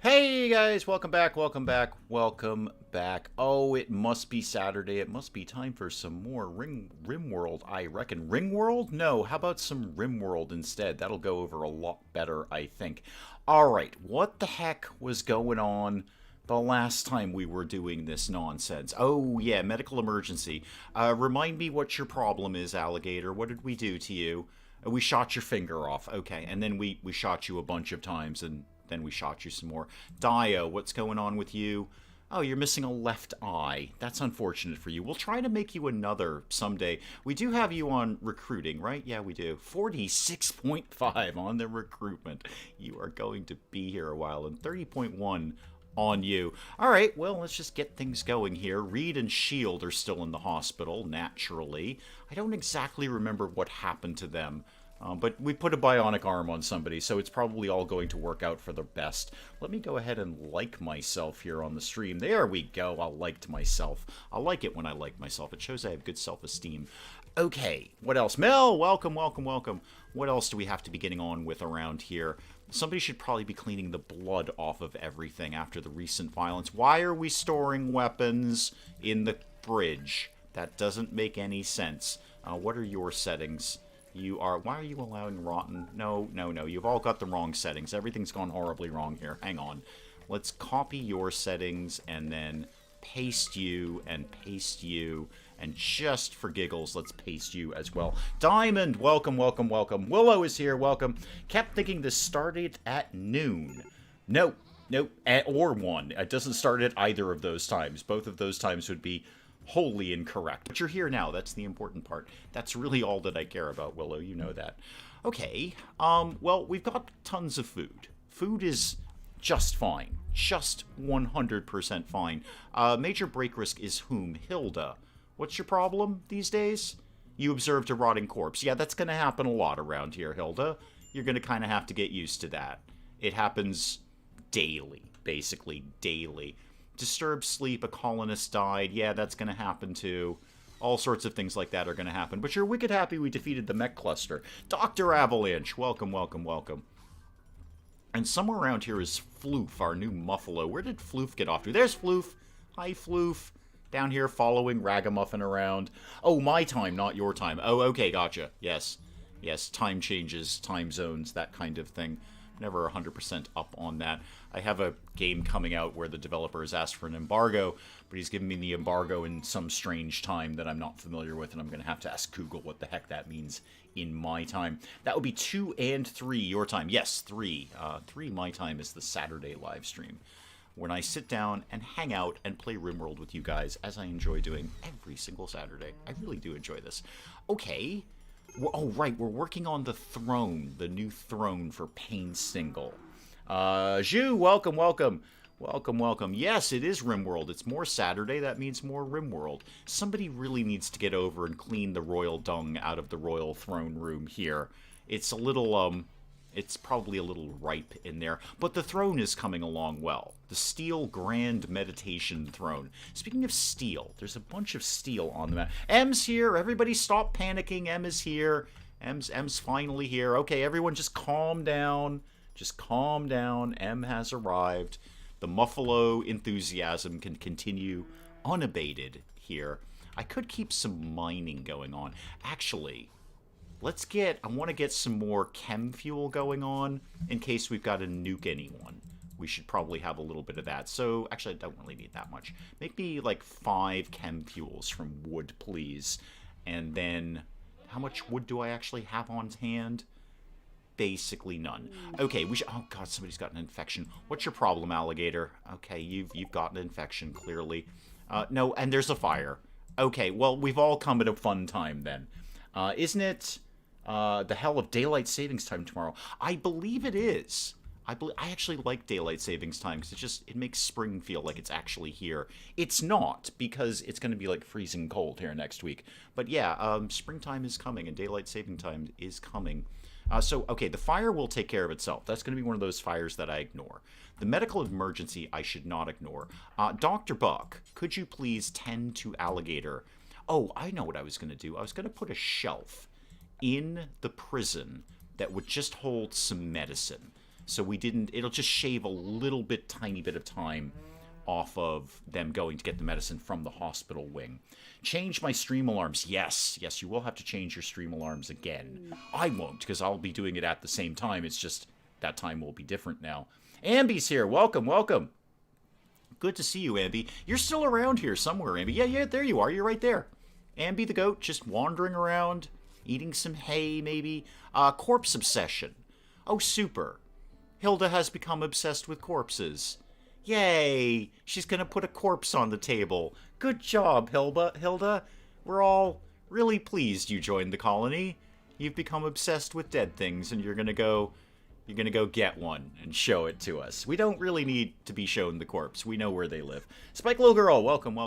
Hey guys, welcome back, welcome back, welcome back. Oh, it must be Saturday. It must be time for some more RimWorld, I reckon. RimWorld? No, how about some RimWorld instead? That'll go over a lot better, I think. Alright, what the heck was going on the last time we were doing this nonsense? Oh, yeah, medical emergency. Remind me what your problem is, alligator. What did we do to you? We shot your finger off. Okay, and then we shot you a bunch of times, and then we shot you some more. Dio, what's going on with you? Oh, you're missing a left eye. That's unfortunate for you. We'll try to make you another someday. We do have you on recruiting, right? Yeah, we do. 46.5 on the recruitment. You are going to be here a while. And 30.1 on you. All right, well, let's just get things going here. Reed and Shield are still in the hospital, naturally. I don't exactly remember what happened to them. But we put a bionic arm on somebody, so it's probably all going to work out for the best. Let me go ahead and like myself here on the stream. There we go. I liked myself. I like it when I like myself. It shows I have good self-esteem. Okay, what else? Mel, welcome, welcome, welcome. What else do we have to be getting on with around here? Somebody should probably be cleaning the blood off of everything after the recent violence. Why are we storing weapons in the fridge? That doesn't make any sense. What are your settings? You are... Why are you allowing rotten? No, no, no. You've all got the wrong settings. Everything's gone horribly wrong here. Hang on. Let's copy your settings and then paste you and paste you. And just for giggles, let's paste you as well. Diamond, welcome, welcome, welcome. Willow is here, welcome. Kept thinking this started at noon. Nope, nope, or 1. It doesn't start at either of those times. Both of those times would be wholly incorrect. But you're here now. That's the important part. That's really all that I care about, Willow. You know that. Okay. Well, we've got tons of food. Food is just fine. Just 100% fine. Major break risk is whom? Hilda. What's your problem these days? You observed a rotting corpse. Yeah, that's going to happen a lot around here, Hilda. You're going to kind of have to get used to that. It happens daily. Basically daily. Disturbed sleep, a colonist died. Yeah, that's going to happen too. All sorts of things like that are going to happen. But you're wicked happy we defeated the mech cluster. Dr. Avalanche, welcome, welcome, welcome. And somewhere around here is Floof, our new Muffalo. Where did Floof get off to? There's Floof. Hi, Floof. Down here following Ragamuffin around. Oh, my time, not your time. Oh, okay, gotcha. Yes. Yes, time changes, time zones, that kind of thing. Never 100% up on that. I have a game coming out where the developer has asked for an embargo, but he's given me the embargo in some strange time that I'm not familiar with, and I'm going to have to ask Google what the heck that means in my time. That would be 2 and 3 your time. Yes, 3. 3 my time is the Saturday live stream, when I sit down and hang out and play RimWorld with you guys, as I enjoy doing every single Saturday. I really do enjoy this. Okay. Oh, right, we're working on the throne, the new throne for Pain Single. Zhu, welcome, welcome. Welcome, welcome. Yes, it is RimWorld. It's more Saturday. That means more RimWorld. Somebody really needs to get over and clean the royal dung out of the royal throne room here. It's a little, it's probably a little ripe in there. But the throne is coming along well. The Steel Grand Meditation Throne. Speaking of steel, there's a bunch of steel on the map. M's here. Everybody stop panicking. M is here. M's finally here. Okay, everyone just calm down. Just calm down. M has arrived. The Muffalo enthusiasm can continue unabated here. I could keep some mining going on. Actually, let's get... I want to get some more chem fuel going on in case we've got to nuke anyone. We should probably have a little bit of that. So, actually, I don't really need that much. Make me, like, 5 chem fuels from wood, please. And then, how much wood do I actually have on hand? Basically none. Okay, we should... Oh, God, somebody's got an infection. What's your problem, alligator? Okay, you've got an infection, clearly. No, and there's a fire. Okay, well, we've all come at a fun time, then. Isn't it the hell of daylight savings time tomorrow? I believe it is. I actually like daylight savings time because it makes spring feel like it's actually here. It's not, because it's going to be like freezing cold here next week. But yeah, springtime is coming and daylight saving time is coming. So, okay, the fire will take care of itself. That's going to be one of those fires that I ignore. The medical emergency I should not ignore. Dr. Buck, could you please tend to alligator? Oh, I know what I was going to do. I was going to put a shelf in the prison that would just hold some medicine. So we didn't... It'll just shave a little bit, tiny bit of time off of them going to get the medicine from the hospital wing. Change my stream alarms. Yes, you will have to change your stream alarms again. I won't, because I'll be doing it at the same time. It's just that time will be different now. Amby's here. Welcome. Good to see you, Amby. You're still around here somewhere, Amby. Yeah, there you are. You're right there. Amby the goat, just wandering around, eating some hay, maybe. Corpse obsession. Oh, super. Hilda has become obsessed with corpses. Yay! She's gonna put a corpse on the table. Good job, Hilda. We're all really pleased you joined the colony. You've become obsessed with dead things, and you're gonna go get one and show it to us. We don't really need to be shown the corpse. We know where they live. Spike Little Girl, welcome.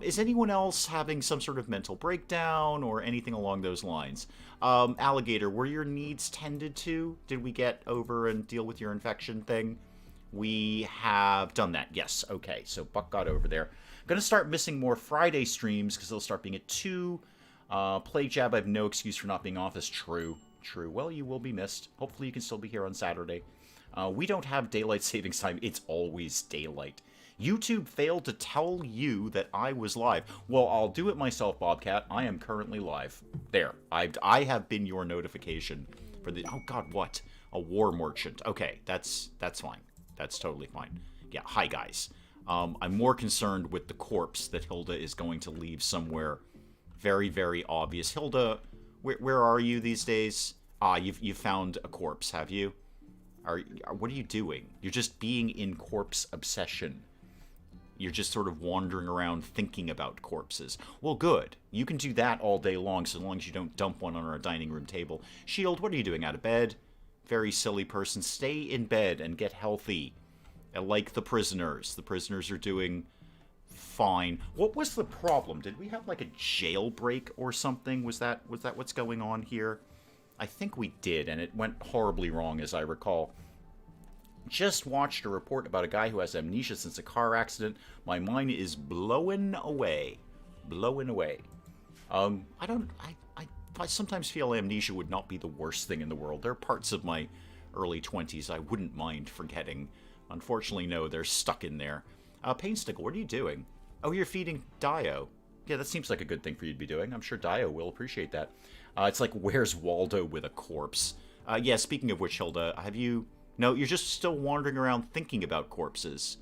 Is anyone else having some sort of mental breakdown or anything along those lines? Alligator, were your needs tended to? Did we get over and deal with your infection thing? We have done that. Yes. Okay. So Buck got over there. I'm going to start missing more Friday streams because they'll start being at 2. Play Jab, I have no excuse for not being off. Is true. Well, you will be missed. Hopefully you can still be here on Saturday. We don't have daylight savings time. It's always daylight. YouTube failed to tell you that I was live. Well, I'll do it myself, Bobcat. I am currently live. There. I have been your notification for the... Oh, God, what? A war merchant. Okay, that's fine. That's totally fine. Yeah, hi, guys. I'm more concerned with the corpse that Hilda is going to leave somewhere very, very obvious. Hilda, where are you these days? You've found a corpse, have you? What are you doing? You're just being in corpse obsession. You're just sort of wandering around thinking about corpses. Well, good. You can do that all day long, so long as you don't dump one on our dining room table. Shield, what are you doing out of bed? Very silly person. Stay in bed and get healthy. Like the prisoners. The prisoners are doing fine. What was the problem? Did we have like a jailbreak or something? Was that what's going on here? I think we did, and it went horribly wrong, as I recall. Just watched a report about a guy who has amnesia since a car accident. My mind is blowing away. I sometimes feel amnesia would not be the worst thing in the world. There are parts of my early 20s I wouldn't mind forgetting. Unfortunately, no, they're stuck in there. Painstickle, what are you doing? Oh, you're feeding Dio. Yeah, that seems like a good thing for you to be doing. I'm sure Dio will appreciate that. It's like, where's Waldo with a corpse? Yeah, speaking of which, Hilda, have you... No, you're just still wandering around thinking about corpses.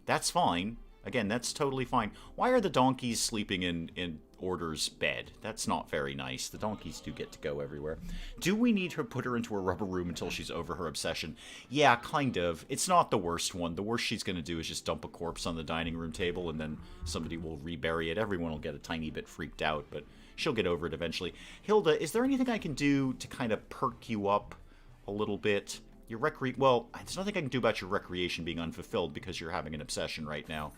That's fine. Again, that's totally fine. Why are the donkeys sleeping in Order's bed? That's not very nice. The donkeys do get to go everywhere. Do we need to put her into a rubber room until she's over her obsession? Yeah, kind of. It's not the worst one. The worst she's going to do is just dump a corpse on the dining room table, and then somebody will rebury it. Everyone will get a tiny bit freaked out, but she'll get over it eventually. Hilda, is there anything I can do to kind of perk you up a little bit? Your well, there's nothing I can do about your recreation being unfulfilled because you're having an obsession right now.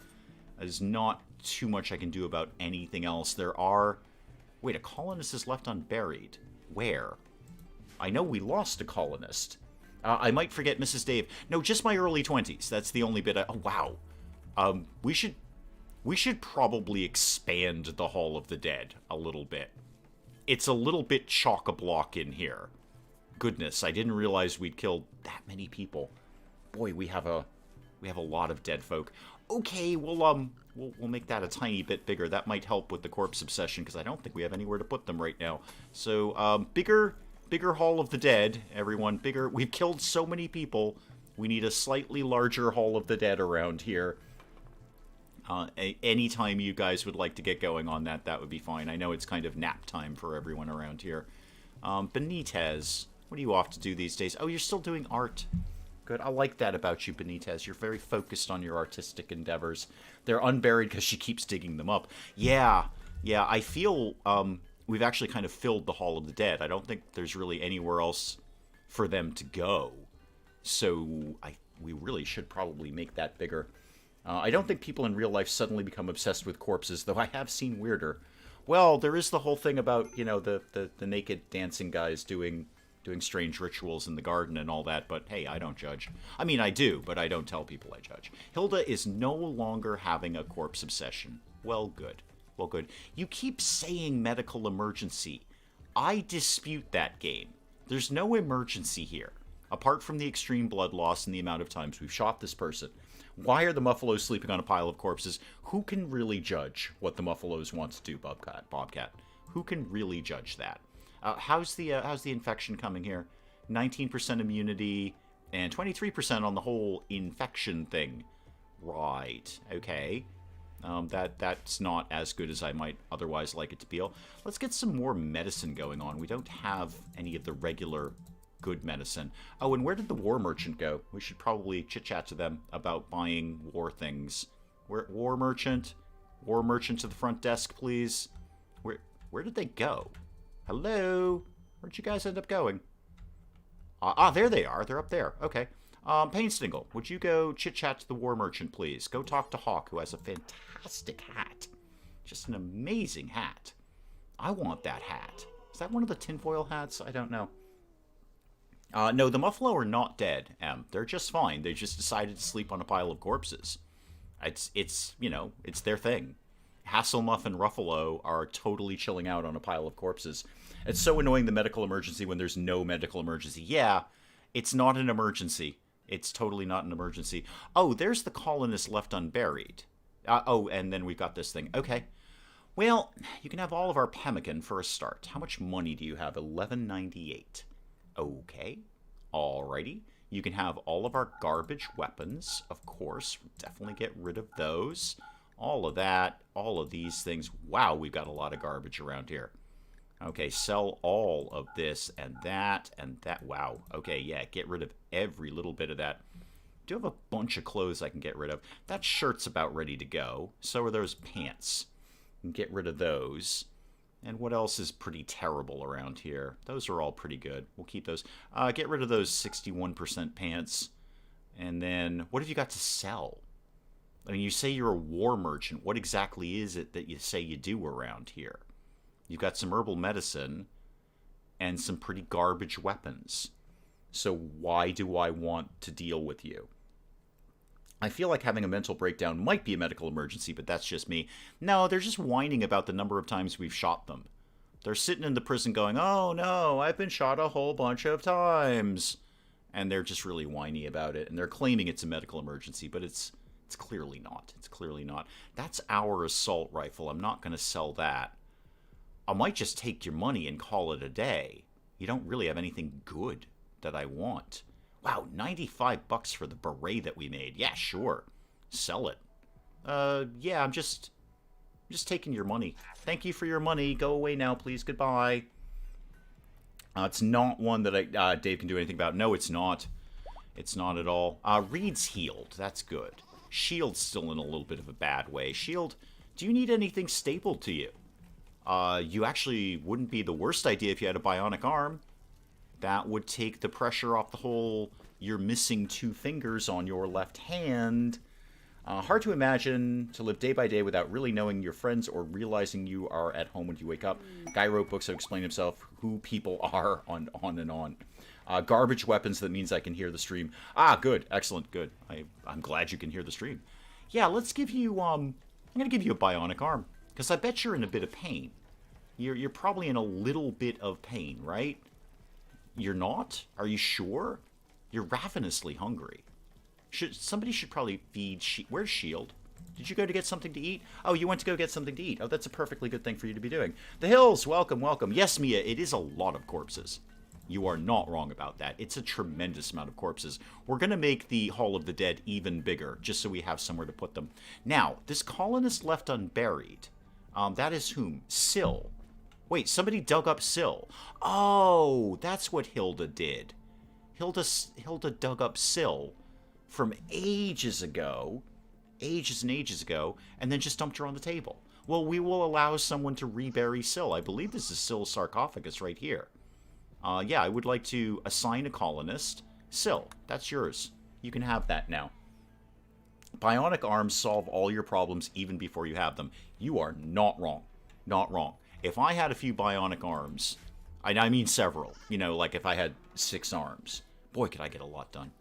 There's not too much I can do about anything else. There are... Wait, a colonist is left unburied. Where? I know we lost a colonist. I might forget Mrs. Dave. No, just my early 20s. That's the only bit I... Oh, wow. We should probably expand the Hall of the Dead a little bit. It's a little bit chock-a-block in here. Goodness, I didn't realize we'd killed that many people. Boy, we have a lot of dead folk. Okay, we'll make that a tiny bit bigger. That might help with the corpse obsession, because I don't think we have anywhere to put them right now. So, bigger Hall of the Dead, everyone. Bigger. We've killed so many people. We need a slightly larger Hall of the Dead around here. Anytime you guys would like to get going on that, that would be fine. I know it's kind of nap time for everyone around here. Benitez, what are you off to do these days? Oh, you're still doing art. Good. I like that about you, Benitez. You're very focused on your artistic endeavors. They're unburied because she keeps digging them up. Yeah. I feel we've actually kind of filled the Hall of the Dead. I don't think there's really anywhere else for them to go. So we really should probably make that bigger. I don't think people in real life suddenly become obsessed with corpses, though I have seen weirder. Well, there is the whole thing about, the naked dancing guys doing strange rituals in the garden and all that, but hey, I don't judge. I mean, I do, but I don't tell people I judge. Hilda is no longer having a corpse obsession. Well, good. You keep saying medical emergency. I dispute that game. There's no emergency here. Apart from the extreme blood loss and the amount of times we've shot this person. Why are the Muffalos sleeping on a pile of corpses? Who can really judge what the Muffalos want to do, Bobcat? Who can really judge that? How's the infection coming here? 19% immunity and 23% on the whole infection thing. Right. Okay. That's not as good as I might otherwise like it to be. Let's get some more medicine going on. We don't have any of the regular good medicine. Oh, and where did the war merchant go? We should probably chit-chat to them about buying war things. War merchant to the front desk, please. Where did they go? Hello? Where'd you guys end up going? There they are. They're up there. Okay. Painstingle, would you go chit-chat to the war merchant, please? Go talk to Hawk, who has a fantastic hat. Just an amazing hat. I want that hat. Is that one of the tinfoil hats? I don't know. No, the Muffalo are not dead, Em. They're just fine. They just decided to sleep on a pile of corpses. It's you know, it's their thing. Hasselmuff and Ruffalo are totally chilling out on a pile of corpses. It's so annoying, the medical emergency, when there's no medical emergency. Yeah, it's not an emergency. It's totally not an emergency. Oh, there's the colonists left unburied. Oh, and then we've got this thing. Okay. Well, you can have all of our pemmican for a start. How much money do you have? $11.98. Okay. Alrighty. You can have all of our garbage weapons, of course. Definitely get rid of those. All of that. All of these things. Wow, we've got a lot of garbage around here. Okay, sell all of this and that and that. Wow. Okay, yeah, get rid of every little bit of that. Do have a bunch of clothes I can get rid of. That shirt's about ready to go. So are those pants. Get rid of those. And what else is pretty terrible around here? Those are all pretty good. We'll keep those. Get rid of those 61% pants. And then, what have you got to sell? I mean, you say you're a war merchant. What exactly is it that you say you do around here? You've got some herbal medicine and some pretty garbage weapons. So why do I want to deal with you? I feel like having a mental breakdown might be a medical emergency, but that's just me. No, they're just whining about the number of times we've shot them. They're sitting in the prison going, oh no, I've been shot a whole bunch of times. And they're just really whiny about it. And they're claiming it's a medical emergency, but it's clearly not. It's clearly not. That's our assault rifle. I'm not going to sell that. I might just take your money and call it a day. You don't really have anything good that I want. Wow, $95 for the beret that we made. Yeah, sure. Sell it. Yeah, I'm just taking your money. Thank you for your money. Go away now, please. Goodbye. It's not one that Dave can do anything about. No, it's not. It's not at all. Reed's healed. That's good. Shield's still in a little bit of a bad way. Shield, do you need anything stapled to you? You actually wouldn't be the worst idea if you had a bionic arm. That would take the pressure off the whole, you're missing 2 fingers on your left hand. Hard to imagine to live day by day without really knowing your friends or realizing you are at home when you wake up. Guy wrote books to explain himself, who people are, on and on. Garbage weapons, that means I can hear the stream. Good. Excellent. Good. I'm glad you can hear the stream. Yeah, let's give you, I'm going to give you a bionic arm. Because I bet you're in a bit of pain. You're probably in a little bit of pain, right? You're not? Are you sure? You're ravenously hungry. Somebody should probably feed... Where's Shield? Did you go to get something to eat? Oh, you went to go get something to eat. Oh, that's a perfectly good thing for you to be doing. The Hills, welcome, welcome. Yes, Mia, it is a lot of corpses. You are not wrong about that. It's a tremendous amount of corpses. We're going to make the Hall of the Dead even bigger, just so we have somewhere to put them. Now, this colonist left unburied. That is whom? Syl. Wait, somebody dug up Syl. Oh, that's what Hilda did. Hilda dug up Syl from ages ago, ages and ages ago, and then just dumped her on the table. Well, we will allow someone to rebury Syl. I believe this is Syl's sarcophagus right here. Yeah, I would like to assign a colonist. Syl, that's yours. You can have that now. Bionic arms solve all your problems even before you have them. You are not wrong. Not wrong. If I had a few bionic arms, I mean several, you know, like if I had 6 arms, boy, could I get a lot done.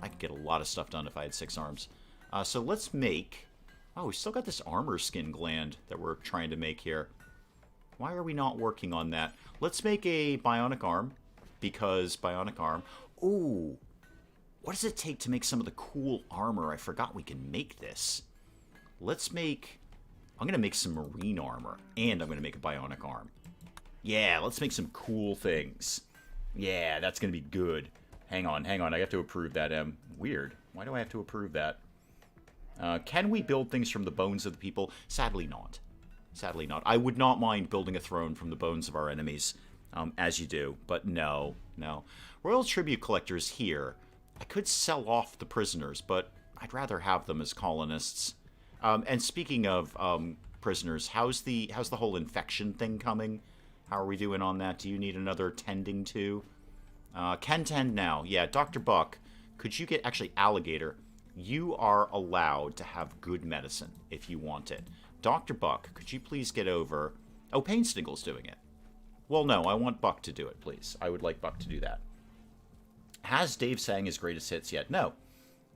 I could get a lot of stuff done if I had 6 arms. So let's make... Oh, we still got this armor skin gland that we're trying to make here. Why are we not working on that? Let's make a bionic arm, because bionic arm... Ooh. What does it take to make some of the cool armor? I forgot we can make this. Let's make... I'm going to make some marine armor, and I'm going to make a bionic arm. Yeah, let's make some cool things. Yeah, that's going to be good. Hang on. I have to approve that, Em. Weird. Why do I have to approve that? Can we build things from the bones of the people? Sadly not. Sadly not. I would not mind building a throne from the bones of our enemies, as you do. But no. Royal tribute collectors here. I could sell off the prisoners, but I'd rather have them as colonists. And speaking of prisoners, how's the whole infection thing coming? How are we doing on that? Do you need another tending to? Can tend now. Yeah, Dr. Buck, could you get... Actually, Alligator, you are allowed to have good medicine if you want it. Dr. Buck, could you please get over... Oh, Painstiggle's doing it. Well, no, I want Buck to do it, please. I would like Buck to do that. Has Dave sang his greatest hits yet? No.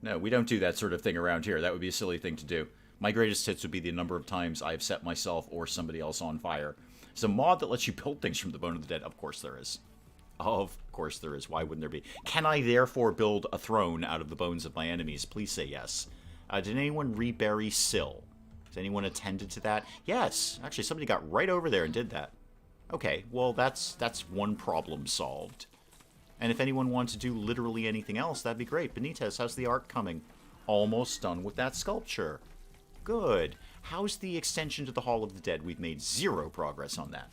No, we don't do that sort of thing around here. That would be a silly thing to do. My greatest hits would be the number of times I've set myself or somebody else on fire. There's a mod that lets you build things from the bone of the dead. Of course there is. Of course there is. Why wouldn't there be? Can I therefore build a throne out of the bones of my enemies? Please say yes. Did anyone rebury Syl? Has anyone attended to that? Yes. Actually, somebody got right over there and did that. Okay, well, that's one problem solved. And if anyone wants to do literally anything else, that'd be great. Benitez, how's the art coming? Almost done with that sculpture. Good. How's the extension to the Hall of the Dead? We've made zero progress on that.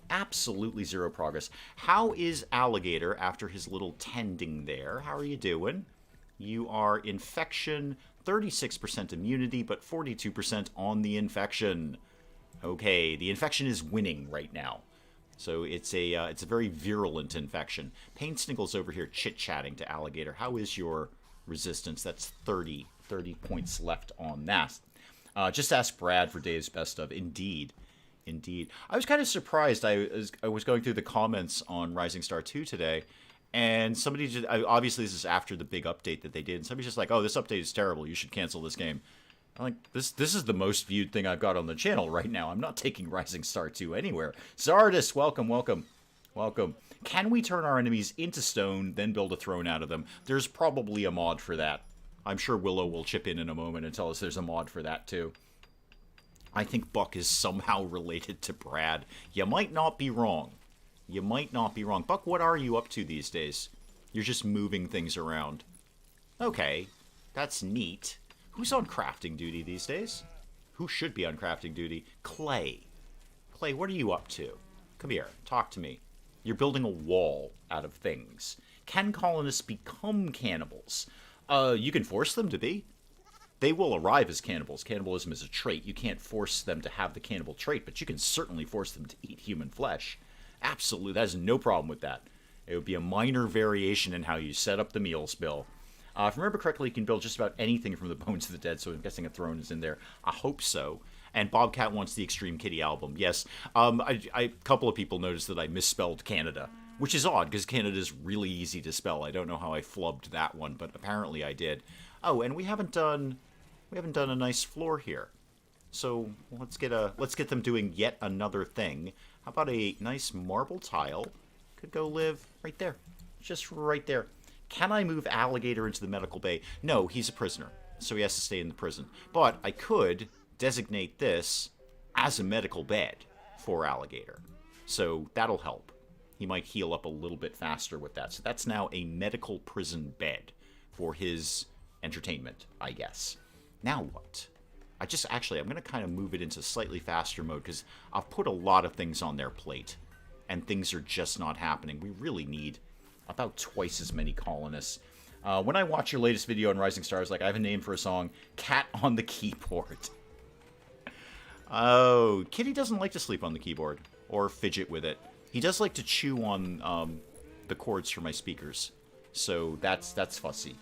Absolutely zero progress. How is Alligator after his little tending there? How are you doing? You are infection, 36% immunity, but 42% on the infection. Okay, the infection is winning right now. So it's a very virulent infection. Painstiggle's over here chit-chatting to Alligator. How is your resistance? That's 30 points left on that. Just ask Brad for Dave's best of. Indeed. I was kind of surprised. I was going through the comments on Rising Star 2 today, and somebody just... Obviously, this is after the big update that they did. And somebody's just like, oh, this update is terrible. You should cancel this game. I'm like, this is the most viewed thing I've got on the channel right now. I'm not taking Rising Star 2 anywhere. Zardis, welcome. Can we turn our enemies into stone, then build a throne out of them? There's probably a mod for that. I'm sure Willow will chip in a moment and tell us there's a mod for that too. I think Buck is somehow related to Brad. You might not be wrong. Buck, what are you up to these days? You're just moving things around. Okay, that's neat. Who's on crafting duty these days? Who should be on crafting duty? Clay. Clay, what are you up to? Come here, talk to me. You're building a wall out of things. Can colonists become cannibals? You can force them to be. They will arrive as cannibals. Cannibalism is a trait. You can't force them to have the cannibal trait, but you can certainly force them to eat human flesh. Absolutely, there's no problem with that. It would be a minor variation in how you set up the meal spill. If I remember correctly, you can build just about anything from the bones of the dead, so I'm guessing a throne is in there. I hope so. And Bobcat wants the Extreme Kitty album. Yes, a couple of people noticed that I misspelled Canada, which is odd, because Canada is really easy to spell. I don't know how I flubbed that one, but apparently I did. Oh, and we haven't done a nice floor here. So let's get them doing yet another thing. How about a nice marble tile? Could go live right there. Just right there. Can I move Alligator into the medical bay? No, he's a prisoner, so he has to stay in the prison. But I could designate this as a medical bed for Alligator. So that'll help. He might heal up a little bit faster with that. So that's now a medical prison bed for his entertainment, I guess. Now what? I'm going to kind of move it into slightly faster mode because I've put a lot of things on their plate and things are just not happening. We really need about twice as many colonists. When I watch your latest video on Rising Stars, like, I have a name for a song, Cat on the Keyboard. Oh, Kitty doesn't like to sleep on the keyboard or fidget with it. He does like to chew on the cords for my speakers, so that's fussy.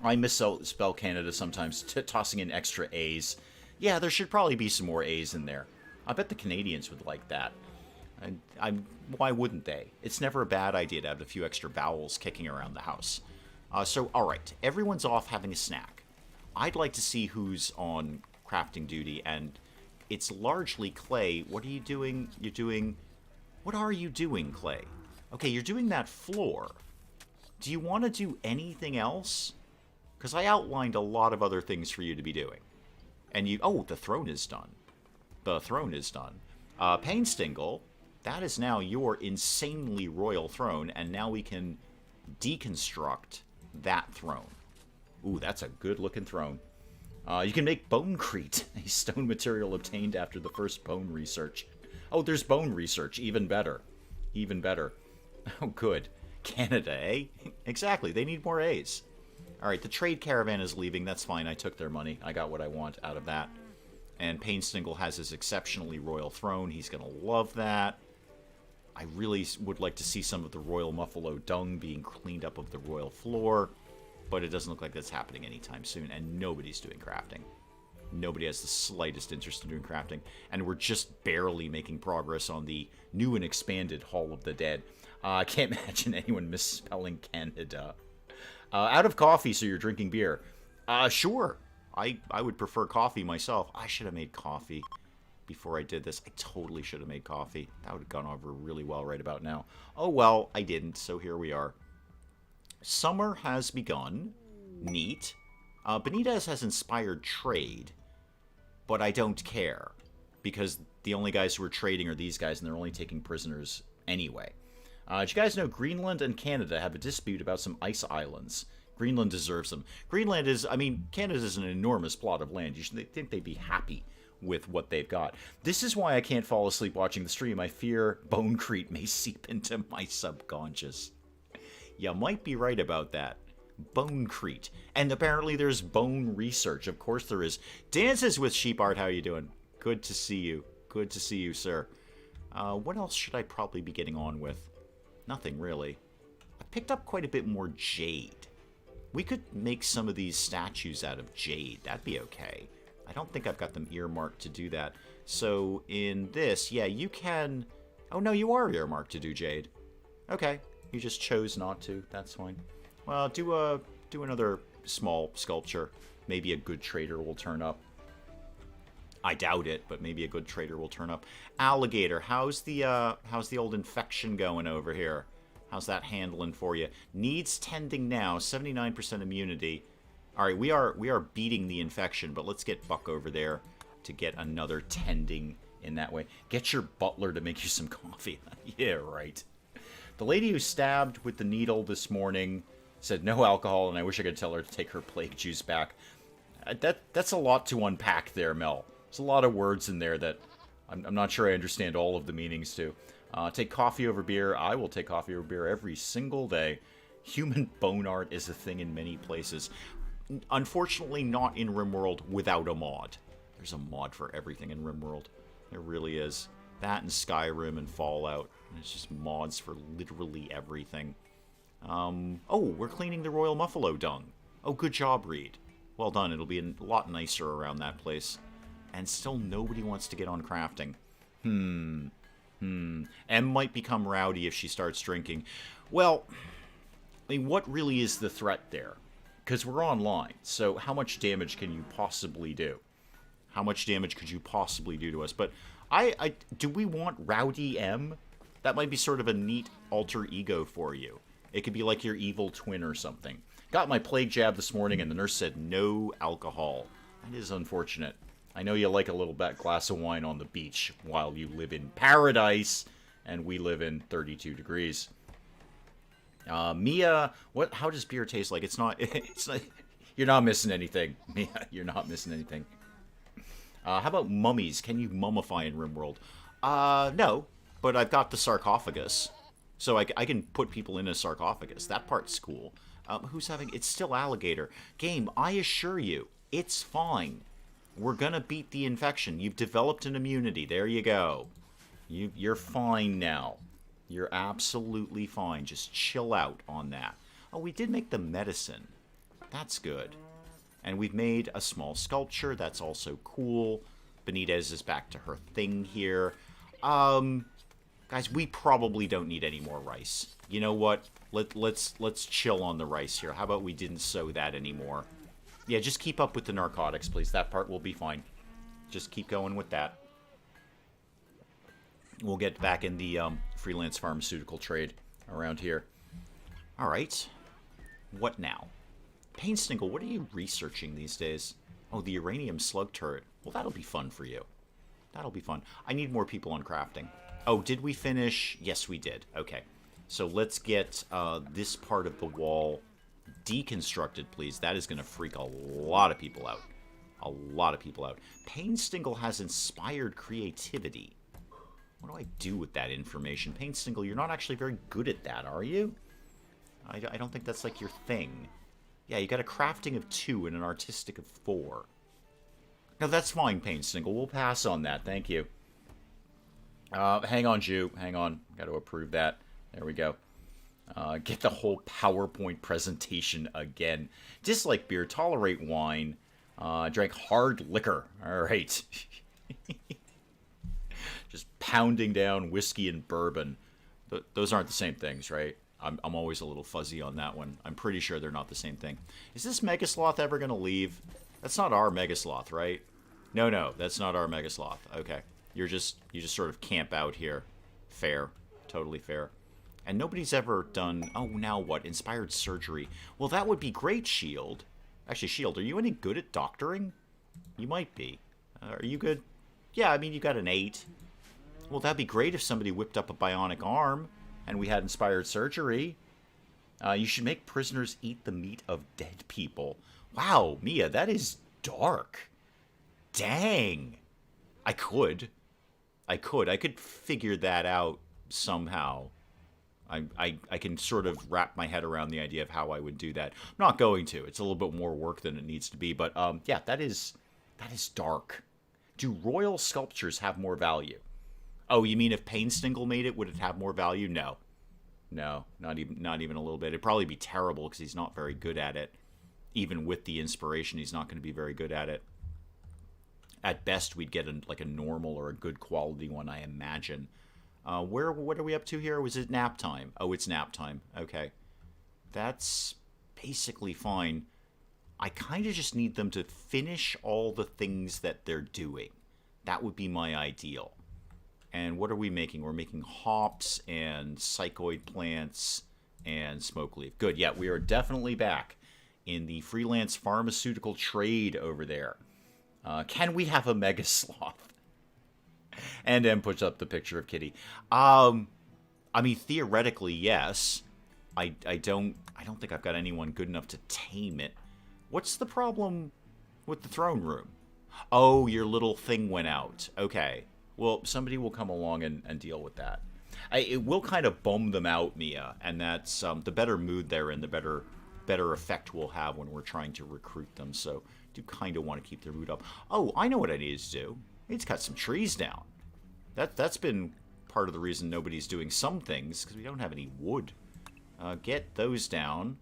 I misspell Canada sometimes, tossing in extra A's. Yeah, there should probably be some more A's in there. I bet the Canadians would like that. Why wouldn't they? It's never a bad idea to have a few extra vowels kicking around the house. So, alright, everyone's off having a snack. I'd like to see who's on crafting duty, and it's largely Clay. What are you doing? What are you doing, Clay? Okay, you're doing that floor. do you want to do anything else? Because I outlined a lot of other things for you to be doing. And you... Oh, the throne is done. The throne is done. Painstingle, that is now your insanely royal throne, and now we can deconstruct that throne. Ooh, that's a good-looking throne. You can make bonecrete, a stone material obtained after the first bone research. Oh, there's bone research. Even better. Even better. Oh, good. Canada, eh? Exactly. They need more A's. Alright, the trade caravan is leaving. That's fine. I took their money. I got what I want out of that. And Painstingle has his exceptionally royal throne. He's going to love that. I really would like to see some of the royal muffalo dung being cleaned up of the royal floor. But it doesn't look like that's happening anytime soon. And nobody's doing crafting. Nobody has the slightest interest in doing crafting. And we're just barely making progress on the new and expanded Hall of the Dead. I can't imagine anyone misspelling Canada. Out of coffee, so you're drinking beer. Sure. I would prefer coffee myself. I should have made coffee before I did this. I totally should have made coffee. That would have gone over really well right about now. Oh, well, I didn't, so here we are. Summer has begun. Neat. Benitez has inspired trade, but I don't care, because the only guys who are trading are these guys, and they're only taking prisoners anyway. Did you guys know Greenland and Canada have a dispute about some ice islands? Greenland deserves them. Greenland is, I mean, Canada is an enormous plot of land. You should think they'd be happy with what they've got. This is why I can't fall asleep watching the stream. I fear bonecrete may seep into my subconscious. You might be right about that. Bonecrete. And apparently there's bone research. Of course there is. Dances with Sheep Art, how you doing? Good to see you. Good to see you, sir. What else should I probably be getting on with? Nothing, really. I picked up quite a bit more jade. We could make some of these statues out of jade. That'd be okay. I don't think I've got them earmarked to do that. So in this, yeah, you can... Oh, no, you are earmarked to do jade. Okay. You just chose not to. That's fine. Well, do another small sculpture. Maybe a good trader will turn up. I doubt it, but maybe a good trader will turn up. Alligator, how's the old infection going over here? How's that handling for you? Needs tending now, 79% immunity. All right, we are beating the infection, but let's get Buck over there to get another tending in that way. Get your butler to make you some coffee. Yeah, right. The lady who stabbed with the needle this morning said no alcohol, and I wish I could tell her to take her plague juice back. That's a lot to unpack there, Mel. There's a lot of words in there that I'm not sure I understand all of the meanings to. Take coffee over beer. I will take coffee over beer every single day. Human bone art is a thing in many places. Unfortunately, not in RimWorld without a mod. There's a mod for everything in RimWorld. There really is. That and Skyrim and Fallout. It's just mods for literally everything. Oh, we're cleaning the Royal Muffalo dung. Oh, good job, Reed. Well done. It'll be a lot nicer around that place. And still nobody wants to get on crafting. M might become rowdy if she starts drinking. Well, I mean, what really is the threat there? Because we're online, so how much damage can you possibly do? How much damage could you possibly do to us? But do we want Rowdy M? That might be sort of a neat alter ego for you. It could be like your evil twin or something. Got my plague jab this morning, and the nurse said no alcohol. That is unfortunate. I know you like a little glass of wine on the beach while you live in paradise, and we live in 32 degrees. Mia, how does beer taste like? It's not, you're not missing anything. Mia, you're not missing anything. How about mummies? Can you mummify in RimWorld? No, but I've got the sarcophagus. So I can put people in a sarcophagus. That part's cool. It's still alligator. Game, I assure you, it's fine. We're gonna beat the infection. You've developed an immunity. There you go. You're fine now. You're absolutely fine. Just chill out on that. Oh, we did make the medicine. That's good. And we've made a small sculpture. That's also cool. Benitez is back to her thing here. Guys, we probably don't need any more rice. You know what? Let's chill on the rice here. How about we didn't sow that anymore? Yeah, just keep up with the narcotics, please. That part will be fine. Just keep going with that. We'll get back in the freelance pharmaceutical trade around here. All right. What now? Painstingle, what are you researching these days? Oh, the uranium slug turret. Well, that'll be fun for you. That'll be fun. I need more people on crafting. Oh, did we finish? Yes, we did. Okay. So let's get this part of the wall deconstructed, please. That is going to freak a lot of people out. A lot of people out. Painstingle has inspired creativity. What do I do with that information? Painstingle, you're not actually very good at that, are you? I don't think that's like your thing. Yeah, you got a crafting of 2 and an artistic of 4. No, that's fine, Painstingle. We'll pass on that. Thank you. Hang on, Jew. Hang on. Got to approve that. There we go. Get the whole PowerPoint presentation again. Dislike beer. Tolerate wine. Drank hard liquor. All right. Just pounding down whiskey and bourbon. Those aren't the same things, right? I'm always a little fuzzy on that one. I'm pretty sure they're not the same thing. Is this Megasloth ever going to leave? That's not our Megasloth, right? No, that's not our Megasloth. Okay. You just sort of camp out here. Fair. Totally fair. And nobody's ever done... Oh, now what? Inspired surgery. Well, that would be great, Shield. Actually, Shield, are you any good at doctoring? You might be. Are you good? Yeah, I mean, you got an 8. Well, that'd be great if somebody whipped up a bionic arm and we had inspired surgery. You should make prisoners eat the meat of dead people. Wow, Mia, that is dark. Dang. I could figure that out somehow. I can sort of wrap my head around the idea of how I would do that. I'm not going to. It's a little bit more work than it needs to be. But yeah, that is dark. Do royal sculptures have more value? Oh, you mean if Painstingle made it, would it have more value? No. No, not even a little bit. It'd probably be terrible because he's not very good at it. Even with the inspiration, he's not going to be very good at it. At best, we'd get like a normal or a good quality one, I imagine. What are we up to here? Was it nap time? Oh, it's nap time. Okay. That's basically fine. I kind of just need them to finish all the things that they're doing. That would be my ideal. And what are we making? We're making hops and psychoid plants and smoke leaf. Good, yeah, we are definitely back in the freelance pharmaceutical trade over there. Can we have a mega sloth? And then puts up the picture of Kitty. I mean, theoretically, yes. I don't think I've got anyone good enough to tame it. What's the problem with the throne room? Oh, your little thing went out. Okay. Well, somebody will come along and deal with that. It will kind of bum them out, Mia, and that's the better mood they're in, the better effect we'll have when we're trying to recruit them. So, do kind of want to keep their mood up. Oh, I know what I need to do. I need to cut some trees down. That's been part of the reason nobody's doing some things, because we don't have any wood. Get those down.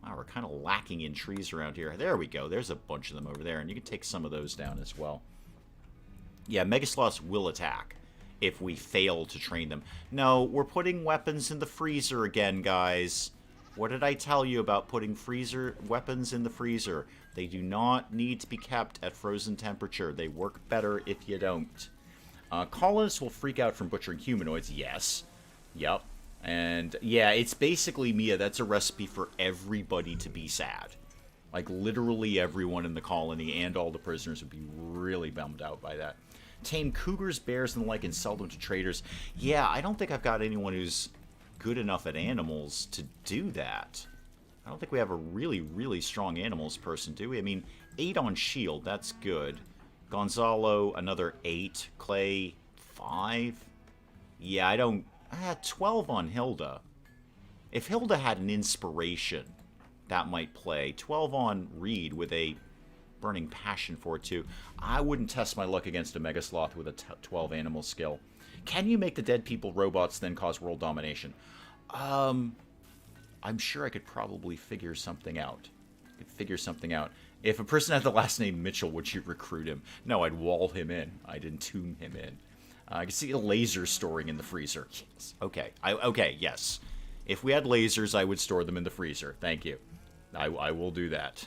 Wow, we're kind of lacking in trees around here. There we go. There's a bunch of them over there, and you can take some of those down as well. Yeah, Megasloths will attack if we fail to train them. No, we're putting weapons in the freezer again, guys. What did I tell you about putting weapons in the freezer? They do not need to be kept at frozen temperature. They work better if you don't. Colonists will freak out from butchering humanoids. Yes. Yep. And yeah, it's basically, Mia, that's a recipe for everybody to be sad. Like, literally everyone in the colony and all the prisoners would be really bummed out by that. Tame cougars, bears, and the like, and sell them to traders. Yeah, I don't think I've got anyone who's good enough at animals to do that. I don't think we have a really, really strong animals person, do we? I mean, 8 on shield, that's good. Gonzalo, another 8. Clay, 5. Yeah, I don't... 12 on Hilda. If Hilda had an inspiration, that might play. 12 on Reed with a burning passion for it, too. I wouldn't test my luck against a Megasloth with a 12 animal skill. Can you make the dead people robots, then cause world domination? I'm sure I could probably figure something out. If a person had the last name Mitchell, would you recruit him? No, I'd wall him in. I'd entomb him in. I can see a laser storing in the freezer. Yes. Okay. Okay, yes. If we had lasers, I would store them in the freezer. Thank you. I will do that.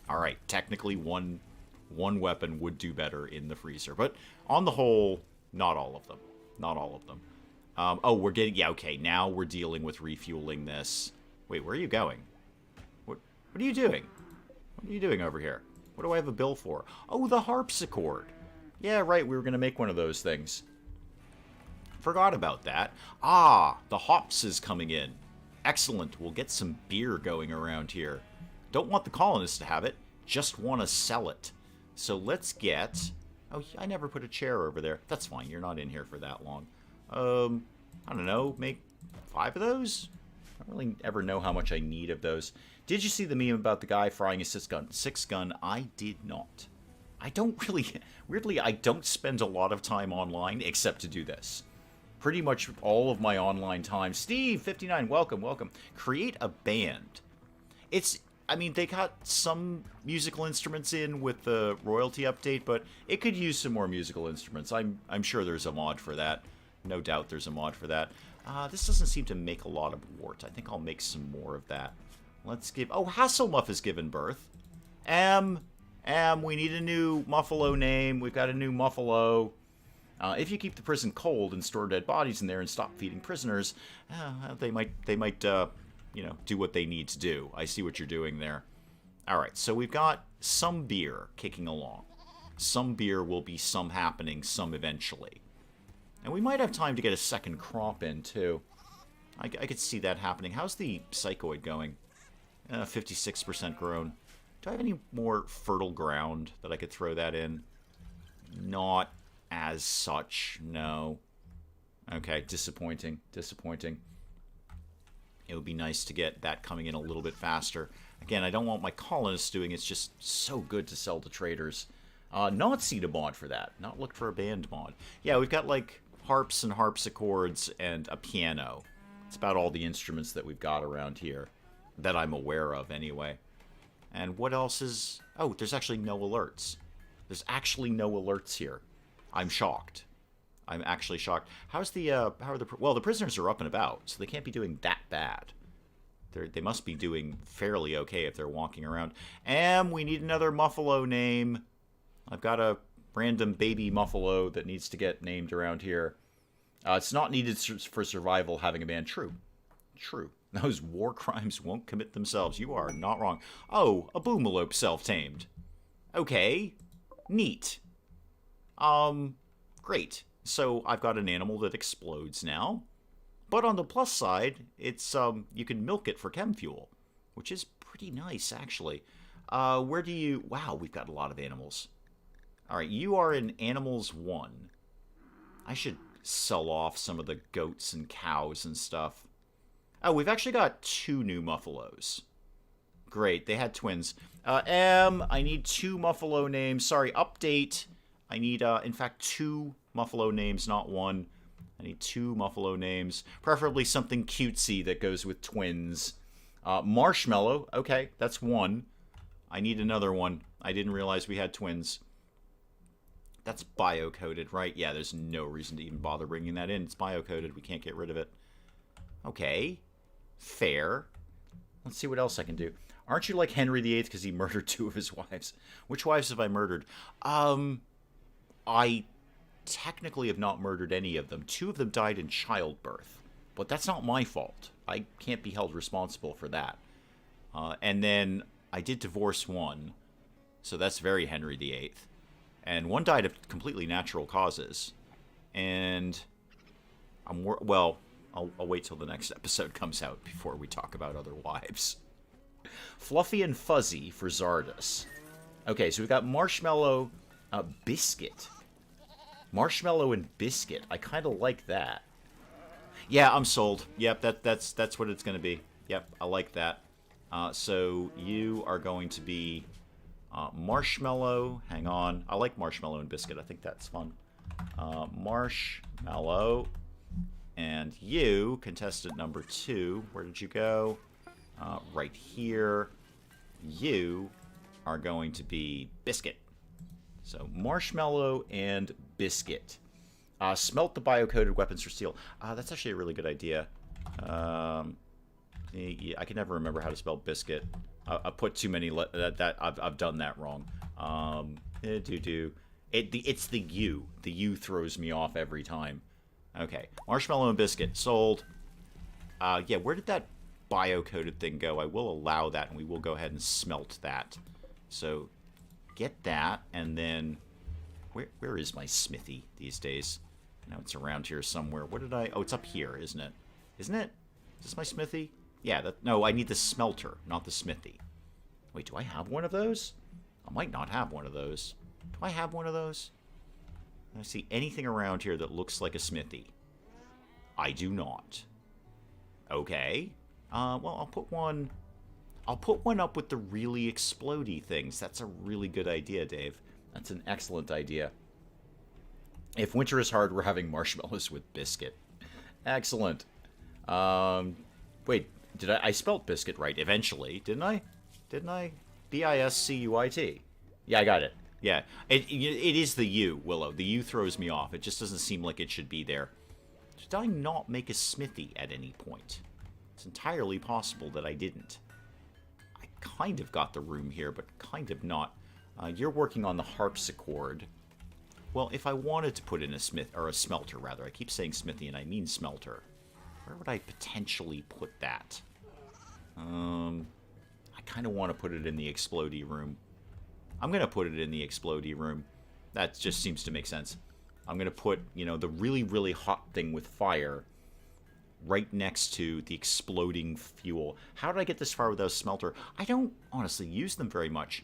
All right. Technically, one weapon would do better in the freezer. But on the whole, not all of them. Not all of them. Oh, we're getting... Yeah, okay. Now we're dealing with refueling this. Wait, where are you going? What are you doing? What are you doing over here? What do I have a bill for? Oh, the harpsichord. Yeah, right, we were going to make one of those things. Forgot about that. Ah, the hops is coming in. Excellent, we'll get some beer going around here. Don't want the colonists to have it, just want to sell it. So let's get... Oh, I never put a chair over there. That's fine, you're not in here for that long. I don't know, make 5 of those? I don't really ever know how much I need of those. Did you see the meme about the guy frying a 6-gun? I did not. I don't really... Weirdly, I don't spend a lot of time online except to do this. Pretty much all of my online time. Steve59, welcome, welcome. Create a band. It's... I mean, they got some musical instruments in with the royalty update, but it could use some more musical instruments. I'm sure there's a mod for that. No doubt there's a mod for that. This doesn't seem to make a lot of wart. I think I'll make some more of that. Let's give... Oh, Hasselmuff has given birth. We need a new Muffalo name. We've got a new Muffalo. If you keep the prison cold and store dead bodies in there and stop feeding prisoners, they might, you know, do what they need to do. I see what you're doing there. All right, so we've got some beer kicking along. Some beer will be some happening, some eventually. And we might have time to get a second crop in, too. I could see that happening. How's the psychoid going? 56% grown. Do I have any more fertile ground that I could throw that in? Not as such, no. Okay, disappointing, disappointing. It would be nice to get that coming in a little bit faster. Again, I don't want my colonists doing it. It's just so good to sell to traders. Not seen a mod for that. Not looked for a band mod. Yeah, we've got, like, harps and harpsichords and a piano. It's about all the instruments that we've got around here. That I'm aware of, anyway. And what else is... Oh, there's actually no alerts. There's actually no alerts here. I'm shocked. I'm actually shocked. How's the... How are the... Well, the prisoners are up and about, so they can't be doing that bad. They must be doing fairly okay if they're walking around. And we need another Muffalo name. I've got a random baby Muffalo that needs to get named around here. It's not needed for survival having a band. True. True. Those war crimes won't commit themselves. You are not wrong. Oh, a boomalope self-tamed. Okay. Neat. Great. So I've got an animal that explodes now. But on the plus side, it's, you can milk it for chem fuel, which is pretty nice, actually. Where do you... Wow, we've got a lot of animals. Alright, you are in Animals 1. I should sell off some of the goats and cows and stuff. Oh, we've actually got 2 new Muffalos. Great, they had twins. I need 2 Muffalo names. Sorry, update. I need, in fact, 2 Muffalo names, not 1. I need 2 Muffalo names. Preferably something cutesy that goes with twins. Marshmallow. Okay, that's 1. I need another one. I didn't realize we had twins. That's bio-coded, right? Yeah, there's no reason to even bother bringing that in. It's bio-coded. We can't get rid of it. Okay. Fair. Let's see what else I can do. Aren't you like Henry VIII because he murdered 2 of his wives? Which wives have I murdered? I technically have not murdered any of them. 2 of them died in childbirth. But that's not my fault. I can't be held responsible for that. And then I did divorce 1. So that's very Henry VIII. And 1 died of completely natural causes. And well, I'll wait till the next episode comes out before we talk about other wives. Fluffy and Fuzzy for Zardos. Okay, so we've got Marshmallow, Biscuit. Marshmallow and Biscuit. I kind of like that. Yeah, I'm sold. Yep, that's what it's going to be. Yep, I like that. So you are going to be Marshmallow. Hang on. I like Marshmallow and Biscuit. I think that's fun. Marshmallow. And you, contestant number 2, where did you go? Right here. You are going to be Biscuit. So Marshmallow and Biscuit. Smelt the bio-coded weapons for steel. That's actually a really good idea. I can never remember how to spell biscuit. I put too many. I've done that wrong. It's the U. The U throws me off every time. Okay, Marshmallow and Biscuit sold. Yeah, where did that bio-coated thing go, I will allow that, and we will go ahead and smelt that. So get that, and then where is my smithy these days? I know it's around here somewhere. What did I... Oh, it's up here, isn't it? Isn't it? Is this my smithy? Yeah, no, I need the smelter, not the smithy. Wait, do I have one of those? I might not have one of those. Do I have one of those? I see anything around here that looks like a smithy. I do not. Okay. Well, I'll put one... I'll put one up with the really explodey things. That's a really good idea, Dave. That's an excellent idea. If winter is hard, we're having marshmallows with biscuit. Excellent. Wait, did I spelt biscuit right eventually, didn't I? Didn't I? B-I-S-C-U-I-T. Yeah, I got it. Yeah, it is the U, Willow. The U throws me off. It just doesn't seem like it should be there. Did I not make a smithy at any point? It's entirely possible that I didn't. I kind of got the room here, but kind of not. You're working on the harpsichord. Well, if I wanted to put in a smelter, rather. I keep saying smithy, and I mean smelter. Where would I potentially put that? I kind of want to put it in the explodey room. I'm going to put it in the explodey room. That just seems to make sense. I'm going to put, you know, the really, really hot thing with fire right next to the exploding fuel. How did I get this far without a smelter? I don't honestly use them very much.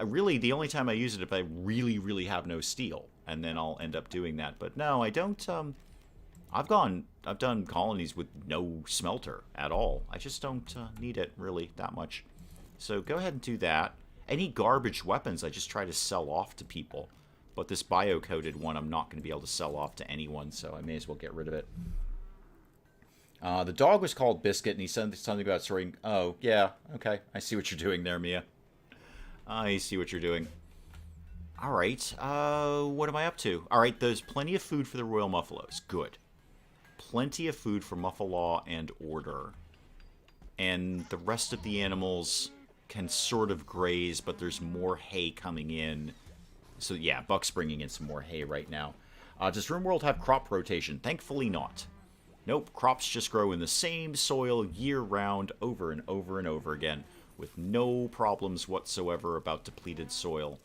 Really, the only time I use it if I really, really have no steel. And then I'll end up doing that. But no, I don't... I've done colonies with no smelter at all. I just don't need it, really, that much. So go ahead and do that. Any garbage weapons I just try to sell off to people. But this bio-coated one I'm not going to be able to sell off to anyone, so I may as well get rid of it. The dog was called Biscuit, and he said something about sorting... Oh, yeah, okay. I see what you're doing there, Mia. I see what you're doing. Alright, what am I up to? Alright, there's plenty of food for the Royal Muffalos. Good. Plenty of food for Muffalaw and Order. And the rest of the animals can sort of graze, but there's more hay coming in. So yeah, Buck's bringing in some more hay right now. Does RimWorld have crop rotation? Thankfully not. Nope, crops just grow in the same soil year-round over and over and over again, with no problems whatsoever about depleted soil.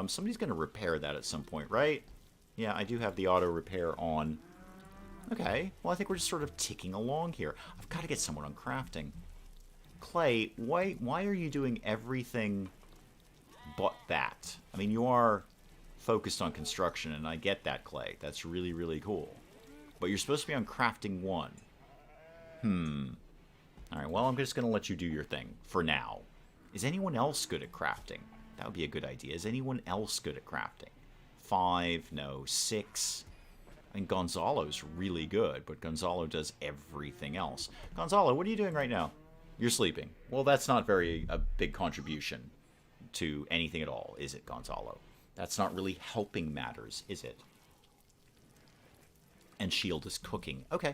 Somebody's going to repair that at some point, right? Yeah, I do have the auto repair on. Okay, well I think we're just sort of ticking along here. I've got to get someone on crafting. Clay, why are you doing everything but that? I mean, you are focused on construction, and I get that, Clay. That's really, really cool. But you're supposed to be on crafting 1. Alright, well, I'm just going to let you do your thing for now. Is anyone else good at crafting? That would be a good idea. Is anyone else good at crafting? 5, no, 6. I mean, Gonzalo's really good, but Gonzalo does everything else. Gonzalo, what are you doing right now? You're sleeping. Well, that's not a big contribution to anything at all, is it, Gonzalo? That's not really helping matters, is it? And Shield is cooking. Okay.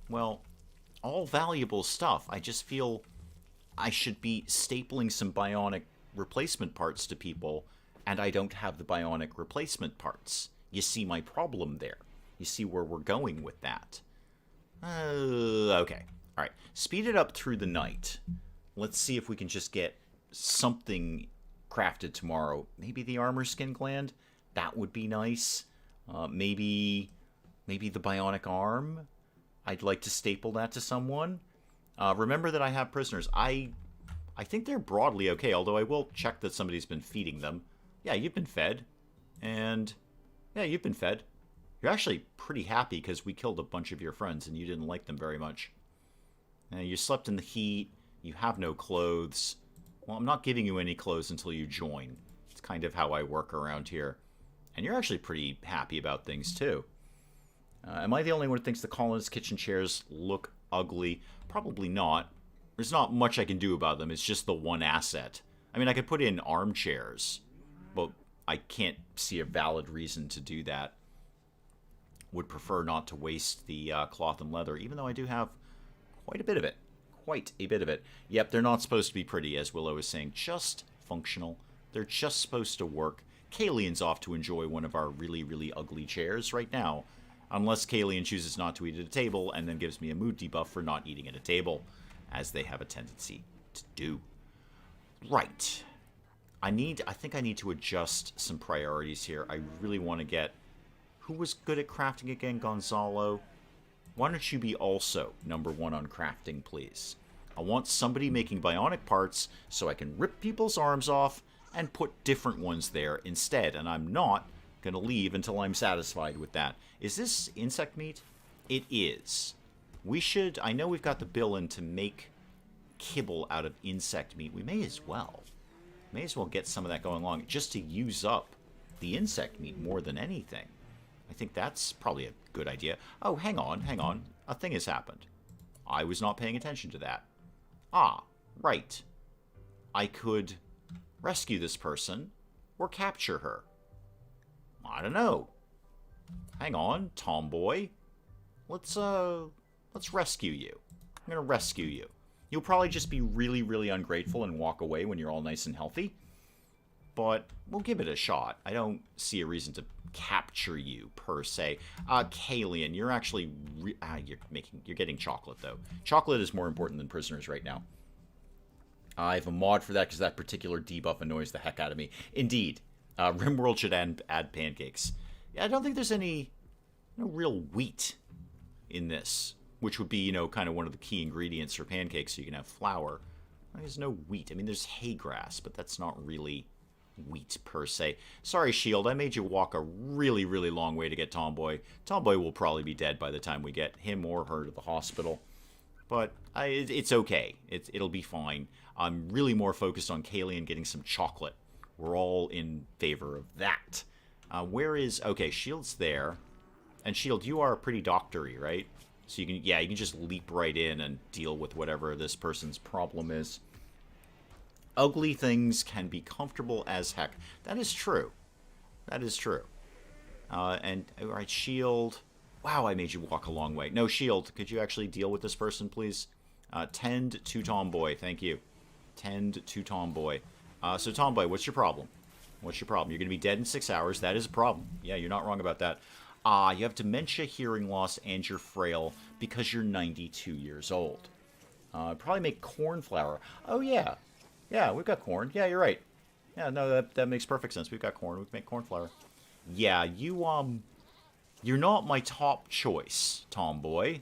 Well, all valuable stuff. I just feel I should be stapling some bionic replacement parts to people, and I don't have the bionic replacement parts. You see my problem there. You see where we're going with that. Okay. All right. Speed it up through the night. Let's see if we can just get something crafted tomorrow. Maybe the armor skin gland? That would be nice. Maybe the bionic arm? I'd like to staple that to someone. Remember that I have prisoners. I think they're broadly okay, although I will check that somebody's been feeding them. Yeah, you've been fed. And, yeah, you've been fed. You're actually pretty happy because we killed a bunch of your friends and you didn't like them very much. You slept in the heat. You have no clothes. Well, I'm not giving you any clothes until you join. It's kind of how I work around here. And you're actually pretty happy about things, too. Am I the only one who thinks the colonists' kitchen chairs look ugly? Probably not. There's not much I can do about them. It's just the one asset. I mean, I could put in armchairs, but I can't see a valid reason to do that. Would prefer not to waste the cloth and leather, even though I do have quite a bit of it. Quite a bit of it. Yep, they're not supposed to be pretty, as Willow is saying. Just functional. They're just supposed to work. Kalian's off to enjoy one of our really, really ugly chairs right now. Unless Kalian chooses not to eat at a table and then gives me a mood debuff for not eating at a table. as they have a tendency to do. Right. I think I need to adjust some priorities here. I really want to get... Who was good at crafting again? Gonzalo? Why don't you be also #1 on crafting, please? I want somebody making bionic parts so I can rip people's arms off and put different ones there instead. And I'm not going to leave until I'm satisfied with that. Is this insect meat? It is. We should... I know we've got the bill in to make kibble out of insect meat. We may as well. May as well get some of that going along just to use up the insect meat more than anything. I think that's probably a good idea. Oh, hang on, hang on. A thing has happened. I was not paying attention to that. Ah, right. I could rescue this person or capture her. I don't know. Hang on, tomboy. Let's rescue you. I'm gonna rescue you. You'll probably just be really, really ungrateful and walk away when you're all nice and healthy. But we'll give it a shot. I don't see a reason to capture you, per se. Kalian, you're actually... you're getting chocolate, though. Chocolate is more important than prisoners right now. I have a mod for that because that particular debuff annoys the heck out of me. Indeed. RimWorld should add pancakes. Yeah, I don't think there's any... no real wheat in this, which would be, you know, kind of one of the key ingredients for pancakes so you can have flour. There's no wheat. I mean, there's hay grass, but that's not really wheat per se. Sorry, Shield, I made you walk a really, really long way to get Tomboy. Tomboy will probably be dead by the time we get him or her to the hospital. But it's okay. It'll be fine. I'm really more focused on Kaylee and getting some chocolate. We're all in favor of that. Where is... okay, Shield's there. And Shield, you are pretty doctory, right? So you can, yeah, you can just leap right in and deal with whatever this person's problem is. Ugly things can be comfortable as heck. That is true. That is true. And, alright, Shield. Wow, I made you walk a long way. No, Shield, could you actually deal with this person, please? Tend to Tomboy. Thank you. Tend to Tomboy. So, Tomboy, what's your problem? What's your problem? You're going to be dead in 6 hours. That is a problem. Yeah, you're not wrong about that. You have dementia, hearing loss, and you're frail because you're 92 years old. Probably make corn flour. Oh, yeah. Yeah, we've got corn. Yeah, you're right. Yeah, no, that makes perfect sense. We've got corn. We can make corn flour. Yeah, you're not my top choice, Tomboy.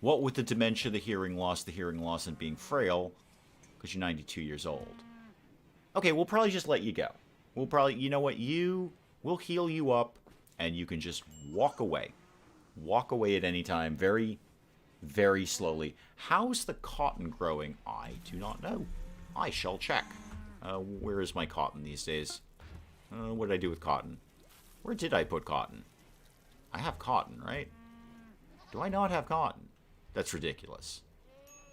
What with the dementia, the hearing loss, and being frail, because you're 92 years old. Okay, we'll probably just let you go. We'll probably, you know what, we'll heal you up, and you can just walk away. Walk away at any time, very, very slowly. How's the cotton growing? I do not know. I shall check. Where is my cotton these days? What did I do with cotton? Where did I put cotton? I have cotton, right? Do I not have cotton? That's ridiculous.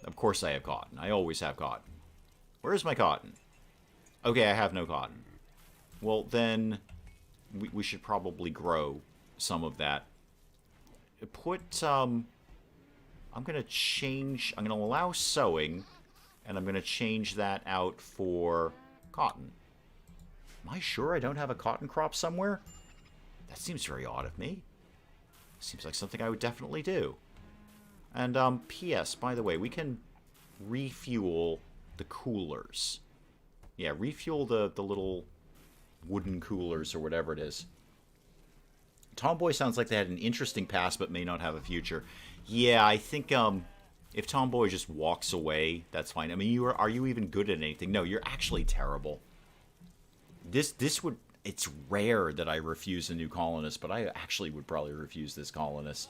Of course I have cotton. I always have cotton. Where is my cotton? Okay, I have no cotton. Well, then we should probably grow some of that. I'm going to change... I'm going to allow sowing, and I'm going to change that out for cotton. Am I sure I don't have a cotton crop somewhere? That seems very odd of me. Seems like something I would definitely do. And, P.S., by the way, we can refuel the coolers. Yeah, refuel the little wooden coolers or whatever it is. Tomboy sounds like they had an interesting past but may not have a future. Yeah, I think, if Tomboy just walks away, that's fine. I mean, are you even good at anything? No, you're actually terrible. This would... It's rare that I refuse a new colonist, but I actually would probably refuse this colonist.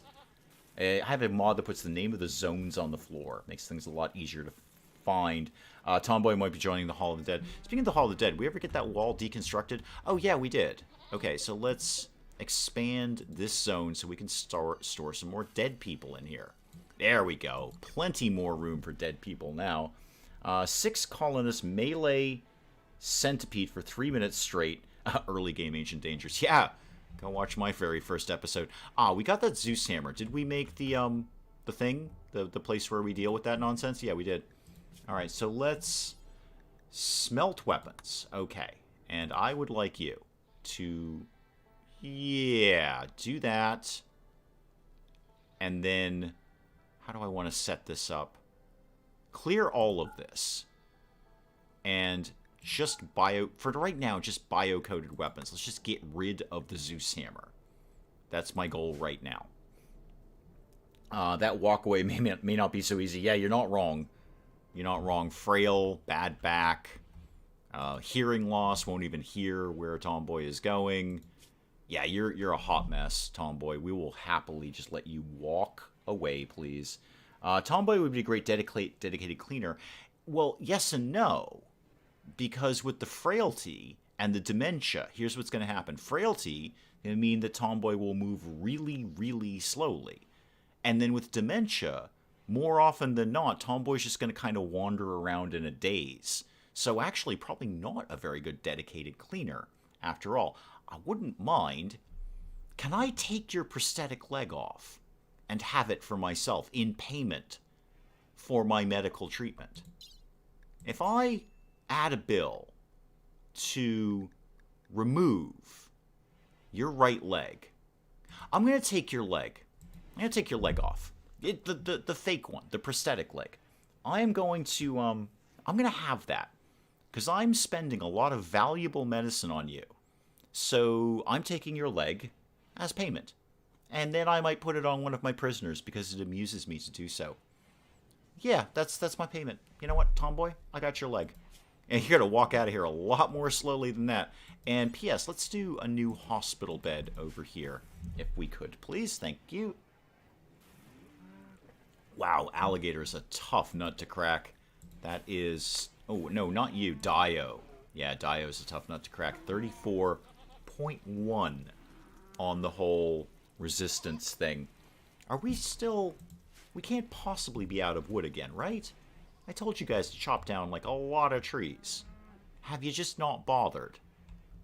I have a mod that puts the name of the zones on the floor. Makes things a lot easier to find. Tomboy might be joining the Hall of the Dead. Speaking of the Hall of the Dead, we ever get that wall deconstructed? Oh, yeah, we did. Okay, so let's expand this zone so we can store some more dead people in here. There we go. Plenty more room for dead people now. 6 colonists melee centipede for 3 minutes straight. Early game Ancient Dangers. Yeah, go watch my very first episode. We got that Zeus hammer. Did we make the thing? The place where we deal with that nonsense? Yeah, we did. Alright, so let's smelt weapons. Okay, and I would like you to... yeah, do that. And then... how do I want to set this up? clear all of this, and just for right now, just bio-coated weapons. Let's just get rid of the Zeus hammer. That's my goal right now. That walkway may not be so easy. Yeah, you're not wrong. You're not wrong. Frail, bad back, hearing loss, won't even hear where Tomboy is going. Yeah, you're a hot mess, Tomboy. We will happily just let you walk away, please. Tomboy would be a great dedicated cleaner. Well, yes and no. Because with the frailty and the dementia, here's what's going to happen. Frailty can mean that Tomboy will move really, really slowly. And then with dementia, more often than not, Tomboy's just going to kind of wander around in a daze. So actually, probably not a very good dedicated cleaner, after all. I wouldn't mind. Can I take your prosthetic leg off and have it for myself in payment for my medical treatment? If I add a bill to remove your right leg, I'm going to take your leg. I'm going to take your leg off. The fake one, the prosthetic leg. I'm going to have that because I'm spending a lot of valuable medicine on you. So I'm taking your leg as payment. And then I might put it on one of my prisoners because it amuses me to do so. Yeah, that's my payment. You know what, Tomboy? I got your leg. And you're going to walk out of here a lot more slowly than that. And P.S., let's do a new hospital bed over here, if we could, please. Thank you. Wow, alligator's a tough nut to crack. That is... Oh, no, not you. Dio. Yeah, Dio's a tough nut to crack. 34.1 on the whole resistance thing. Are we still... We can't possibly be out of wood again, right? I told you guys to chop down, like, a lot of trees. Have you just not bothered?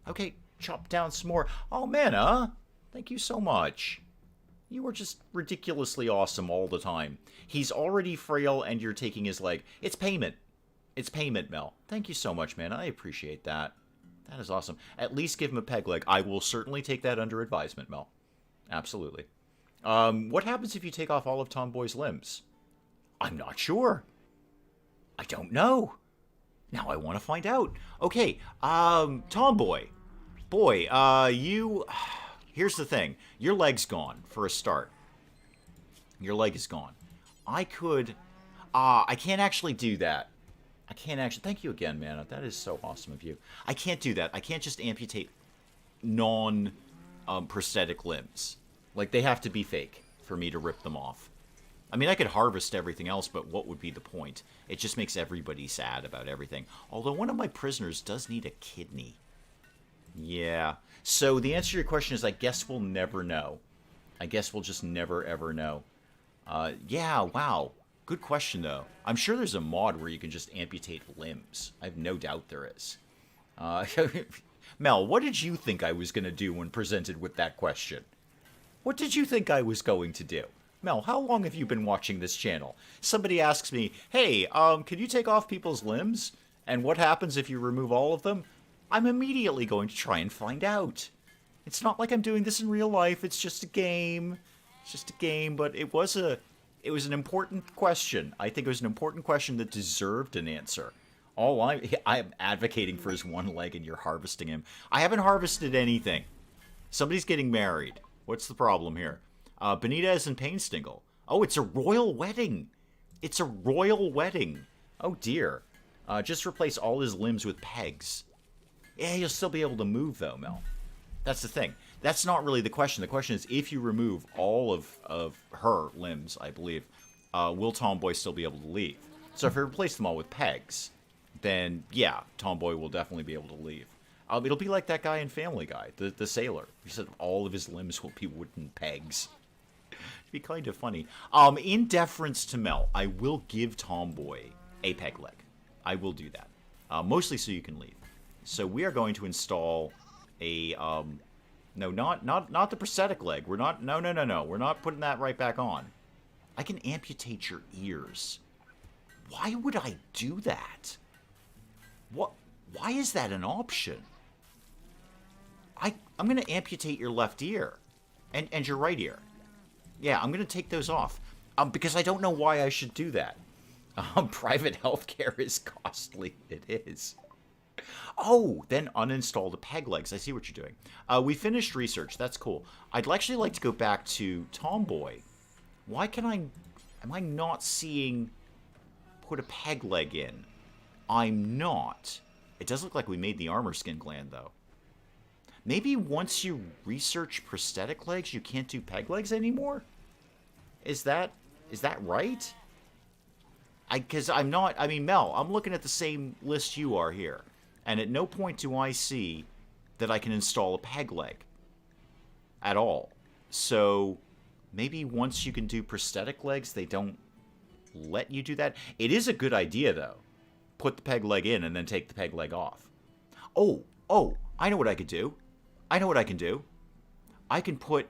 Okay, chop down some more. Oh, Mana! Thank you so much. You are just ridiculously awesome all the time. He's already frail and you're taking his leg. It's payment. It's payment, Mel. Thank you so much, man. I appreciate that. That is awesome. At least give him a peg leg. I will certainly take that under advisement, Mel. Absolutely. What happens if you take off all of Tomboy's limbs? I'm not sure. I don't know. Now I want to find out. Okay, Tomboy. Boy, you... Here's the thing. Your leg's gone, for a start. Your leg is gone. I could... I can't actually do that. I can't actually... Thank you again, man. That is so awesome of you. I can't do that. I can't just amputate non-prosthetic limbs. Like, they have to be fake for me to rip them off. I mean, I could harvest everything else, but what would be the point? It just makes everybody sad about everything. Although one of my prisoners does need a kidney. Yeah. So the answer to your question is, I guess we'll never know. I guess we'll just never, ever know. Yeah, wow. Good question, though. I'm sure there's a mod where you can just amputate limbs. I have no doubt there is. Mel, what did you think I was going to do when presented with that question? What did you think I was going to do? Mel, how long have you been watching this channel? Somebody asks me, hey, can you take off people's limbs? And what happens if you remove all of them? I'm immediately going to try and find out. It's not like I'm doing this in real life. It's just a game. It's just a game, but it was an important question. I think it was an important question that deserved an answer. All I'm advocating for is one leg and you're harvesting him. I haven't harvested anything. Somebody's getting married. What's the problem here? Benitez and Painstingle. Oh, it's a royal wedding. It's a royal wedding. Oh, dear. Just replace all his limbs with pegs. Yeah, you'll still be able to move, though, Mel. That's the thing. That's not really the question. The question is, if you remove all of her limbs, I believe, will Tomboy still be able to leave? So if you replace them all with pegs, then, yeah, Tomboy will definitely be able to leave. It'll be like that guy in Family Guy, the sailor. He said all of his limbs will be wooden pegs. It'd be kind of funny. In deference to Mel, I will give Tomboy a peg leg. I will do that. Mostly so you can leave. So we are going to install a... no, not the prosthetic leg. We're not... No. We're not putting that right back on. I can amputate your ears. Why would I do that? What? Why is that an option? I'm going to amputate your left ear. And your right ear. Yeah, I'm going to take those off. Because I don't know why I should do that. Private healthcare is costly. It is. Oh, then uninstall the peg legs. I see what you're doing. We finished research. That's cool. I'd actually like to go back to Tomboy. Why can I... Am I not seeing... Put a peg leg in? I'm not. It does look like we made the armor skin gland, though. Maybe once you research prosthetic legs, you can't do peg legs anymore? Is that right? Because I'm not... I mean, Mel, I'm looking at the same list you are here. And at no point do I see that I can install a peg leg at all. So maybe once you can do prosthetic legs, they don't let you do that. It is a good idea, though. Put the peg leg in and then take the peg leg off. Oh, I know what I could do. I can put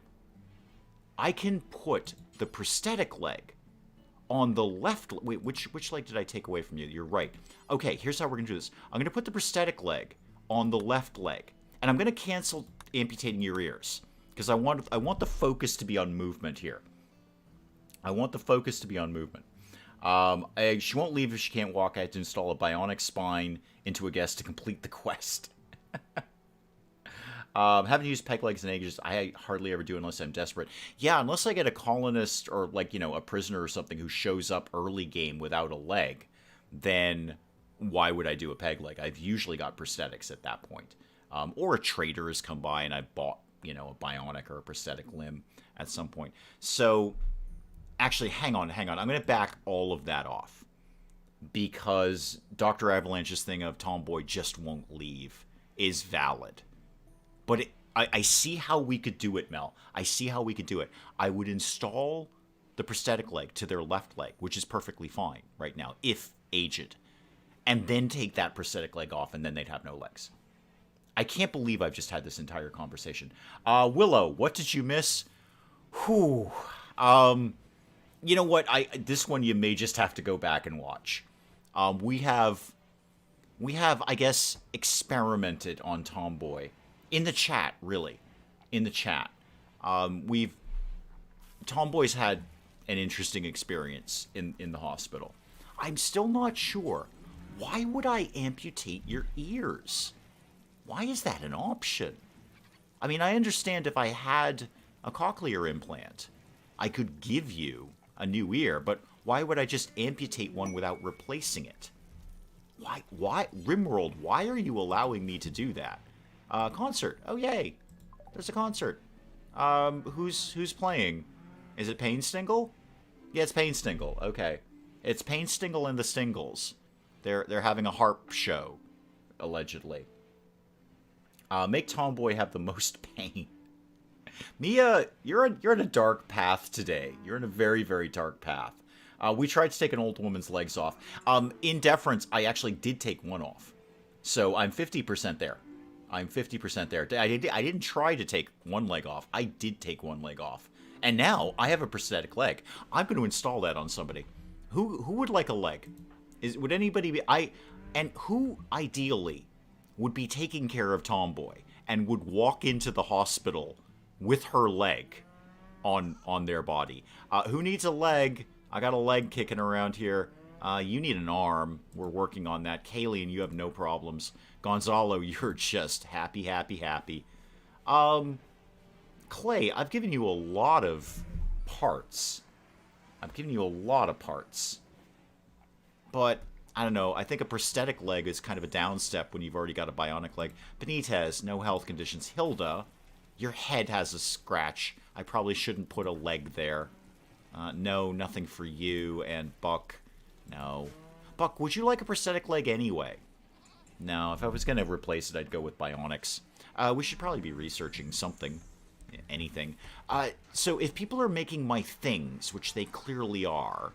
the prosthetic leg on the left... Wait, which leg did I take away from you? You're right. Okay, here's how we're going to do this. I'm going to put the prosthetic leg on the left leg. And I'm going to cancel amputating your ears. Because I want the focus to be on movement here. She won't leave if she can't walk. I have to install a bionic spine into a guest to complete the quest. Haven't used peg legs in ages. I hardly ever do unless I'm desperate. Yeah, unless I get a colonist or, like, you know, a prisoner or something who shows up early game without a leg, then why would I do a peg leg? I've usually got prosthetics at that point. Or a trader has come by and I bought, you know, a bionic or a prosthetic limb at some point. So, actually, hang on. I'm going to back all of that off. Because Dr. Avalanche's thing of Tomboy just won't leave is valid. But I see how we could do it, Mel. I see how we could do it. I would install the prosthetic leg to their left leg, which is perfectly fine right now, if aged. And then take that prosthetic leg off, and then they'd have no legs. I can't believe I've just had this entire conversation. Willow, what did you miss? Whew. You know what? This one you may just have to go back and watch. We have, I guess, experimented on Tomboy. In the chat, really. In the chat. Tomboy's had an interesting experience in the hospital. I'm still not sure. Why would I amputate your ears? Why is that an option? I mean, I understand if I had a cochlear implant, I could give you a new ear, but why would I just amputate one without replacing it? Why? RimWorld, why are you allowing me to do that? Concert. Oh, yay. There's a concert. Who's playing? Is it Painstingle? Yeah, it's Painstingle. Okay. It's Painstingle and the Stingles. They're having a harp show, allegedly. Make Tomboy have the most pain. Mia, you're in a dark path today. You're in a very, very dark path. We tried to take an old woman's legs off. In deference, I actually did take one off. So I'm 50% there. I'm 50% there. I didn't try to take one leg off. I did take one leg off. And now I have a prosthetic leg. I'm going to install that on somebody. Who would like a leg? Would anybody be... And who, ideally, would be taking care of Tomboy and would walk into the hospital with her leg on their body? Who needs a leg? I got a leg kicking around here. You need an arm. We're working on that. Kayleen, you have no problems. Gonzalo, you're just happy. Clay, I've given you a lot of parts. But, I don't know, I think a prosthetic leg is kind of a downstep when you've already got a bionic leg. Benitez, no health conditions. Hilda, your head has a scratch. I probably shouldn't put a leg there. No, nothing for you. And Buck, no. Buck, would you like a prosthetic leg anyway? No, if I was going to replace it, I'd go with bionics. We should probably be researching something. Anything. So if people are making my things, which they clearly are,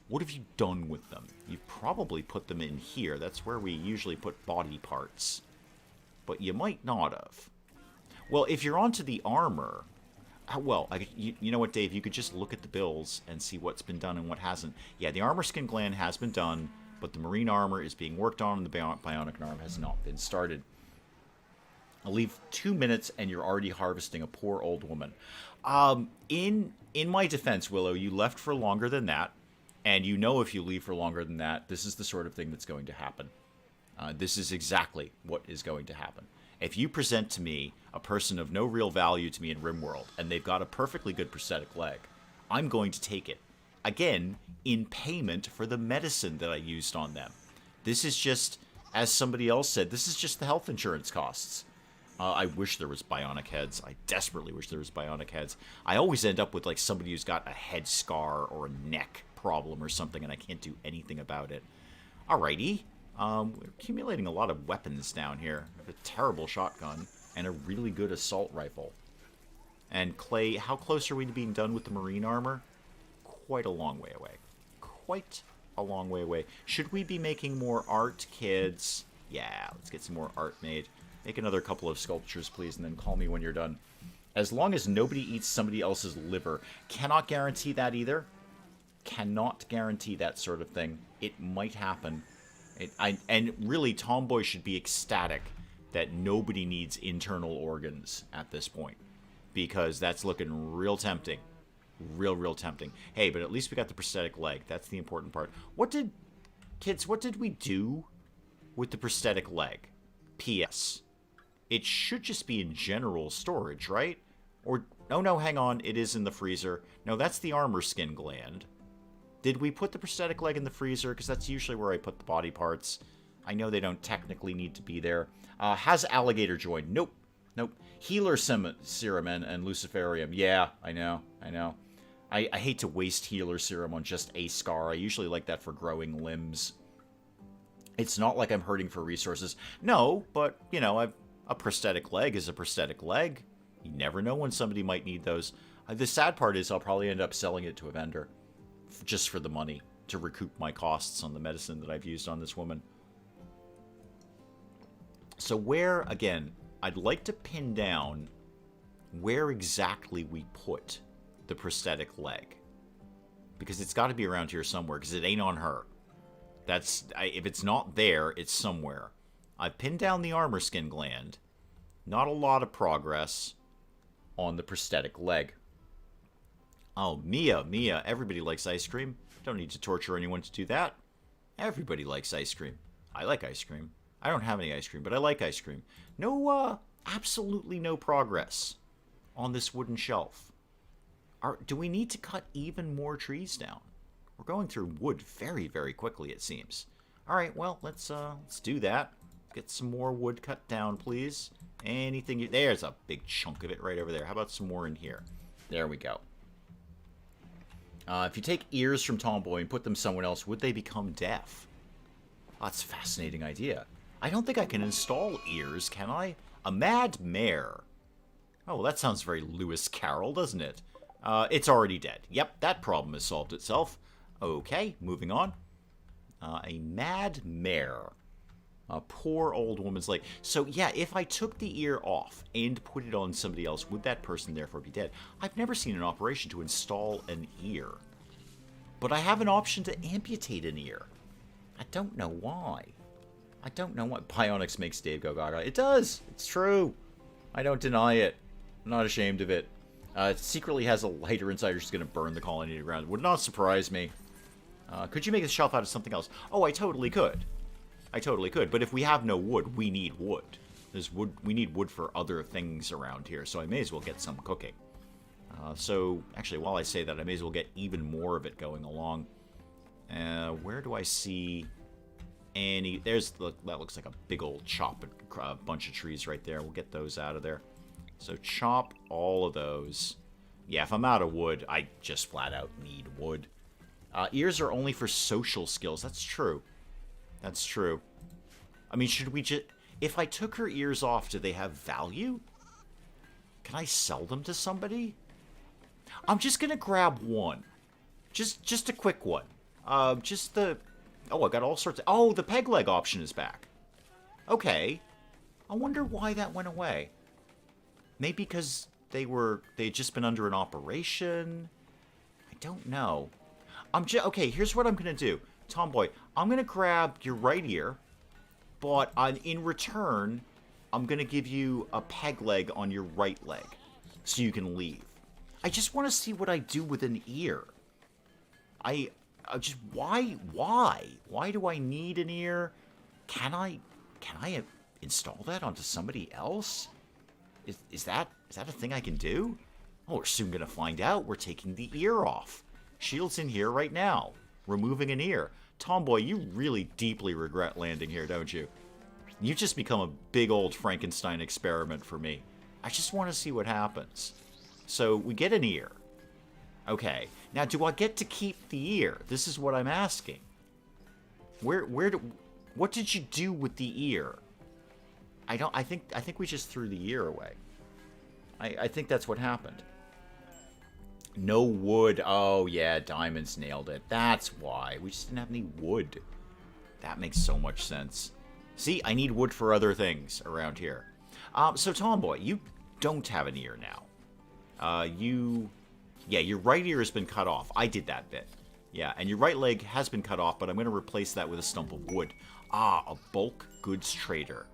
what have you done with them? You've probably put them in here. That's where we usually put body parts. But you might not have. Well, if you're onto the armor... Well, you know what, Dave? You could just look at the bills and see what's been done and what hasn't. Yeah, the armor skin gland has been done, but the marine armor is being worked on and the bionic arm has not been started. I'll leave 2 minutes and you're already harvesting a poor old woman. In my defense, Willow, you left for longer than that. And you know if you leave for longer than that, this is the sort of thing that's going to happen. This is exactly what is going to happen. If you present to me a person of no real value to me in RimWorld, and they've got a perfectly good prosthetic leg, I'm going to take it. Again, in payment for the medicine that I used on them. This is just, as somebody else said, this is just the health insurance costs. I wish there was bionic heads. I desperately wish there was bionic heads. I always end up with like somebody who's got a head scar or a neck problem or something, and I can't do anything about it. Alrighty. We're accumulating a lot of weapons down here. A terrible shotgun and a really good assault rifle. And Clay, how close are we to being done with the marine armor? Quite a long way away. Quite a long way away. Should we be making more art, kids? Yeah, let's get some more art made. Make another couple of sculptures, please, and then call me when you're done. As long as nobody eats somebody else's liver. Cannot guarantee that either. Cannot guarantee that sort of thing. It might happen. And really, Tomboy should be ecstatic that nobody needs internal organs at this point. Because that's looking real tempting. Real tempting. Hey, but at least we got the prosthetic leg. That's the important part. Kids, what did we do with the prosthetic leg? P.S. It should just be in general storage, right? Or, oh no, hang on, it is in the freezer. No, that's the armor skin gland. Did we put the prosthetic leg in the freezer? Because that's usually where I put the body parts. I know they don't technically need to be there. Has alligator joint? Nope. Healer serum and luciferium. Yeah, I know. I hate to waste healer serum on just a scar. I usually like that for growing limbs. It's not like I'm hurting for resources. No, but, you know, a prosthetic leg is a prosthetic leg. You never know when somebody might need those. The sad part is I'll probably end up selling it to a vendor. Just for the money. To recoup my costs on the medicine that I've used on this woman. So where, again, I'd like to pin down where exactly we put the prosthetic leg. Because it's got to be around here somewhere, because it ain't on her. If it's not there, it's somewhere. I've pinned down the armor skin gland. Not a lot of progress on the prosthetic leg. Oh, Mia, everybody likes ice cream. Don't need to torture anyone to do that. Everybody likes ice cream. I like ice cream. I don't have any ice cream, but I like ice cream. No, absolutely no progress on this wooden shelf. Do we need to cut even more trees down? We're going through wood very, very quickly, it seems. All right, well, let's do that. Get some more wood cut down, please. Anything. There's a big chunk of it right over there. How about some more in here? There we go. If you take ears from Tomboy and put them somewhere else, would they become deaf? Oh, that's a fascinating idea. I don't think I can install ears, can I? A mad mare. Oh, that sounds very Lewis Carroll, doesn't it? It's already dead. Yep, that problem has solved itself. Okay, moving on. A mad mare. A poor old woman's leg. So, yeah, if I took the ear off and put it on somebody else, would that person therefore be dead? I've never seen an operation to install an ear. But I have an option to amputate an ear. I don't know why. I don't know what bionics makes Dave go gaga. It does. It's true. I don't deny it. I'm not ashamed of it. It secretly has a lighter inside who's going to burn the colony to the ground. Would not surprise me. Could you make a shelf out of something else? Oh, I totally could. But if we have no wood, we need wood. We need wood for other things around here, so I may as well get some cooking. So, actually, while I say that, I may as well get even more of it going along. Where do I see any... that looks like a big old chop, a bunch of trees right there. We'll get those out of there. So chop all of those. Yeah, if I'm out of wood, I just flat out need wood. Ears are only for social skills. That's true. That's true. I mean, should we just... If I took her ears off, do they have value? Can I sell them to somebody? I'm just gonna grab one. Just a quick one. Just the... Oh, I got all sorts of... Oh, the peg leg option is back. Okay. I wonder why that went away. Maybe because they'd just been under an operation? I don't know. Okay, here's what I'm gonna do. Tomboy, I'm gonna grab your right ear, but in return, I'm gonna give you a peg leg on your right leg, so you can leave. I just want to see what I do with an ear. Just why do I need an ear? Can I install that onto somebody else? Is that a thing I can do? Oh, we're soon gonna find out. We're taking the ear off. Shield's in here right now, removing an ear. Tomboy, you really deeply regret landing here, don't you? You just become a big old Frankenstein experiment for me. I just want to see what happens. So we get an ear. Okay, now do I get to keep the ear? This is what I'm asking. What did you do with the ear? I think we just threw the ear away. I think that's what happened. No wood. Oh yeah, Diamonds nailed it. That's why. We just didn't have any wood. That makes so much sense. See, I need wood for other things around here. So Tomboy, you don't have an ear now. Yeah, your right ear has been cut off. I did that bit. Yeah, and your right leg has been cut off, but I'm going to replace that with a stump of wood. Ah, a bulk goods trader.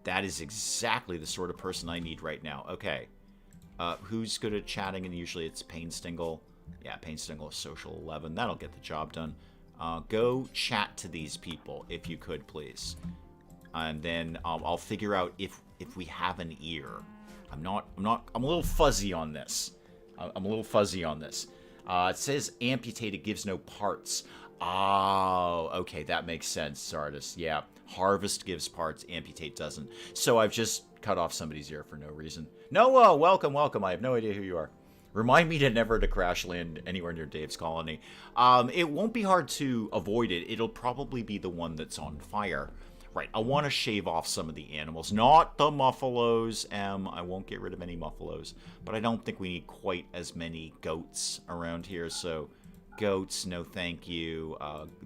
That is exactly the sort of person I need right now. Okay. Who's good at chatting? And usually it's Painstingle. Yeah, Painstingle is social 11. That'll get the job done. Go chat to these people, if you could, please. And then I'll figure out if we have an ear. I'm a little fuzzy on this. It says amputated gives no parts. Oh, okay, that makes sense, Sardis. Yeah, harvest gives parts, amputate doesn't. So I've just cut off somebody's ear for no reason. Noah, welcome. I have no idea who you are. Remind me to never to crash land anywhere near Dave's colony. It won't be hard to avoid it. It'll probably be the one that's on fire. Right, I want to shave off some of the animals. Not the muffalos, I won't get rid of any muffalos. But I don't think we need quite as many goats around here, so goats, no thank you.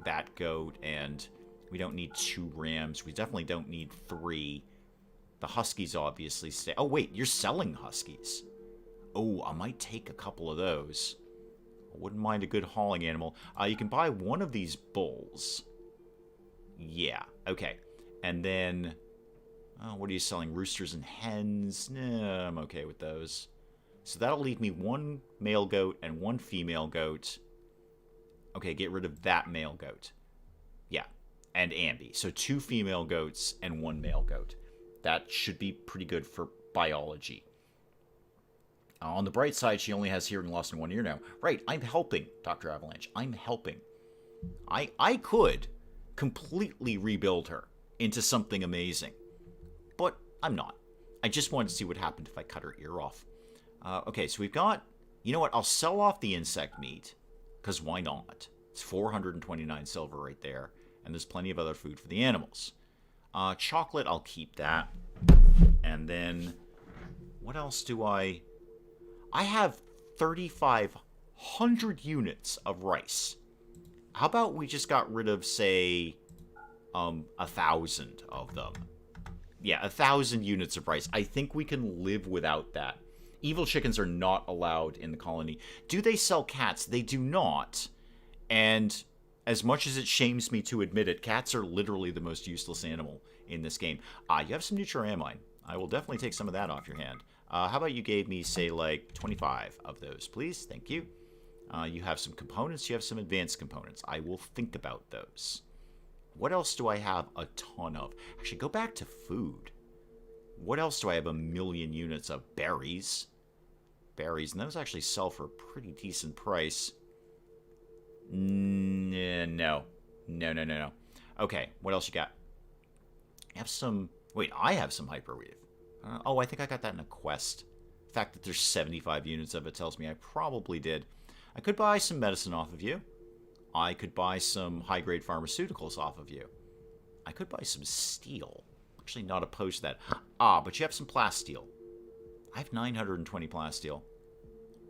That goat, and we don't need 2 rams. We definitely don't need 3. The huskies obviously stay. Oh, wait, you're selling huskies. Oh, I might take a couple of those. I wouldn't mind a good hauling animal. You can buy one of these bulls. Yeah, okay. And then, what are you selling? Roosters and hens? Nah, I'm okay with those. So that'll leave me 1 male goat and 1 female goat. Okay, get rid of that male goat. Yeah, and Ambi. So 2 female goats and 1 male goat. That should be pretty good for biology. On the bright side, she only has hearing loss in 1 ear now. Right, I'm helping, Dr. Avalanche. I'm helping. I could completely rebuild her into something amazing. But I'm not. I just wanted to see what happened if I cut her ear off. Okay, so we've got... You know what? I'll sell off the insect meat. Because why not? It's 429 silver right there. And there's plenty of other food for the animals. Chocolate, I'll keep that. And then... What else do I... I have 3,500 units of rice. How about we just got rid of, say... 1,000 of them. Yeah, 1,000 units of rice. I think we can live without that. Evil chickens are not allowed in the colony. Do they sell cats? They do not. And as much as it shames me to admit it, cats are literally the most useless animal in this game. You have some Nutriamine. I will definitely take some of that off your hand. How about you gave me, say, like 25 of those, please? Thank you. You have some components. You have some advanced components. I will think about those. What else do I have a ton of? Actually, go back to food. What else do I have 1,000,000 units of? Berries. Berries, and those actually sell for a pretty decent price. No. Okay, what else you got? I have some... Wait, I have some hyperweave. I think I got that in a quest. The fact that there's 75 units of it tells me I probably did. I could buy some medicine off of you. I could buy some high-grade pharmaceuticals off of you. I could buy some steel. Actually, not opposed to that. But you have some plasteel. I have 920 plasteel.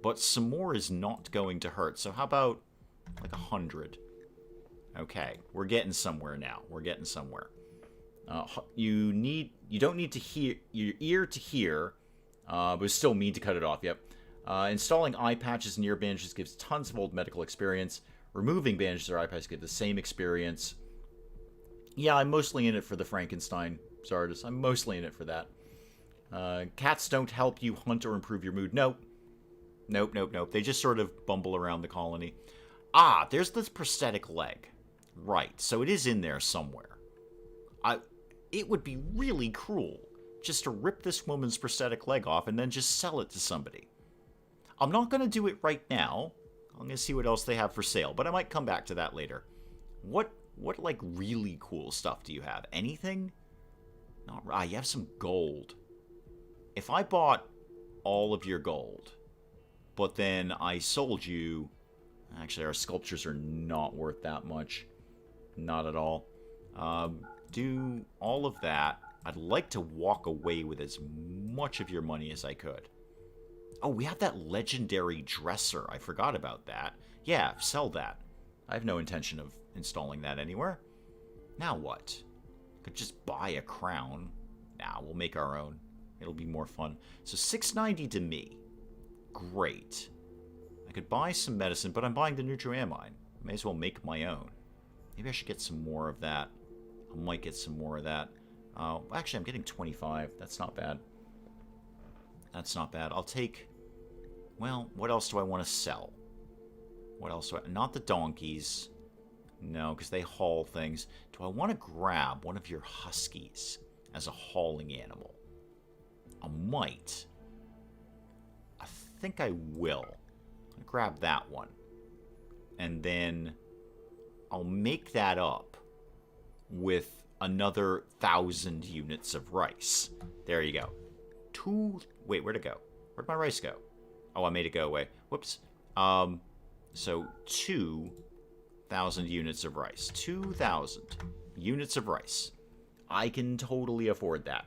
But some more is not going to hurt. So how about, like, 100? Okay, we're getting somewhere now. We're getting somewhere. You don't need to hear your ear to hear, but still mean to cut it off. Yep. Installing eye patches and ear bandages gives tons of old medical experience. Removing bandages or eye patches gives the same experience. Yeah, I'm mostly in it for the Frankenstein, Zardus. I'm mostly in it for that. Cats don't help you hunt or improve your mood. Nope. They just sort of bumble around the colony. Ah, there's this prosthetic leg. Right, so it is in there somewhere. It would be really cruel just to rip this woman's prosthetic leg off and then just sell it to somebody. I'm not going to do it right now. I'm going to see what else they have for sale, but I might come back to that later. What like really cool stuff do you have? Anything? Not right. You have some gold. If I bought all of your gold, but then I sold you... Actually, our sculptures are not worth that much. Not at all. Do all of that. I'd like to walk away with as much of your money as I could. Oh, we have that legendary dresser. I forgot about that. Yeah, sell that. I have no intention of installing that anywhere. Now what? Could just buy a crown. Nah, we'll make our own. It'll be more fun. So $6.90 to me. Great. I could buy some medicine, but I'm buying the Nutriamine. May as well make my own. Maybe I should get some more of that. I might get some more of that. Actually, I'm getting 25. That's not bad. That's not bad. I'll take... Well, what else do I want to sell? What else do I... Not the donkeys. No, because they haul things. Do I want to grab one of your huskies as a hauling animal? I might. I think I will. I'll grab that one. And then I'll make that up with another 1,000 units of rice. There you go. Wait, where'd it go? Where'd my rice go? Oh, I made it go away. Whoops. So 2,000 units of rice. 2,000 units of rice. I can totally afford that.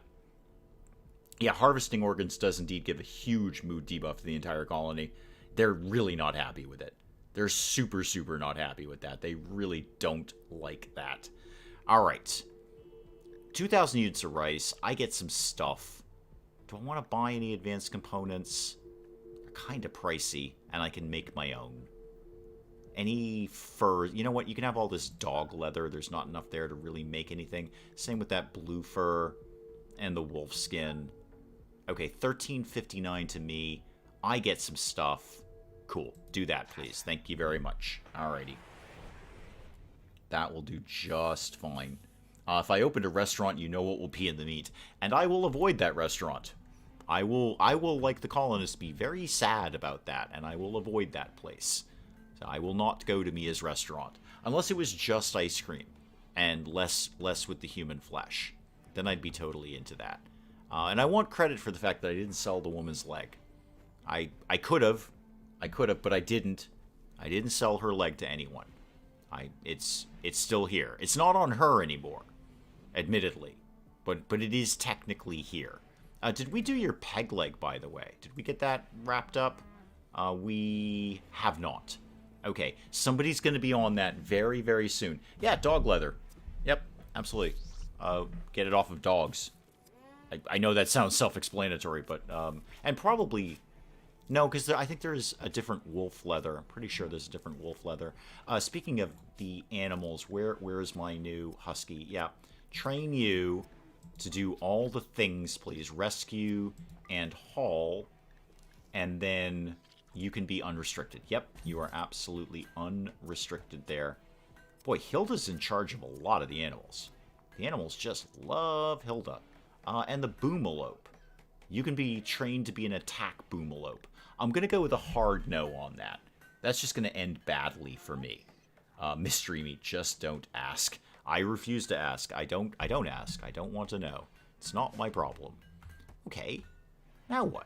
Yeah, harvesting organs does indeed give a huge mood debuff to the entire colony. They're really not happy with it. They're super, super not happy with that. They really don't like that. All right. 2,000 units of rice. I get some stuff. Do I want to buy any advanced components? They're kind of pricey, and I can make my own. Any fur? You know what? You can have all this dog leather. There's not enough there to really make anything. Same with that blue fur and the wolf skin. Okay, $13.59 to me. I get some stuff. Cool. Do that, please. Thank you very much. Alrighty. That will do just fine. If I opened a restaurant, you know what will be in the meat. And I will avoid that restaurant. I will, like the colonists, be very sad about that, and I will avoid that place. So I will not go to Mia's restaurant. Unless it was just ice cream, and less with the human flesh. Then I'd be totally into that. And I want credit for the fact that I didn't sell the woman's leg. I could have, but I didn't. I didn't sell her leg to anyone. It's still here. It's not on her anymore, admittedly, but it is technically here. Did we do your peg leg, by the way? Did we get that wrapped up? We have not. Okay, somebody's going to be on that very, very soon. Yeah, dog leather. Yep, absolutely. Get it off of dogs. I know that sounds self-explanatory, but and probably. No, because I think there's a different wolf leather. I'm pretty sure there's a different wolf leather. Speaking of the animals, where is my new husky? Yeah, train you to do all the things, please. Rescue and haul, and then you can be unrestricted. Yep, you are absolutely unrestricted there. Boy, Hilda's in charge of a lot of the animals. The animals just love Hilda. And the boomalope. You can be trained to be an attack boomalope. I'm going to go with a hard no on that. That's just going to end badly for me. Mystery meat, just don't ask. I refuse to ask. I don't ask. I don't want to know. It's not my problem. Okay, now what?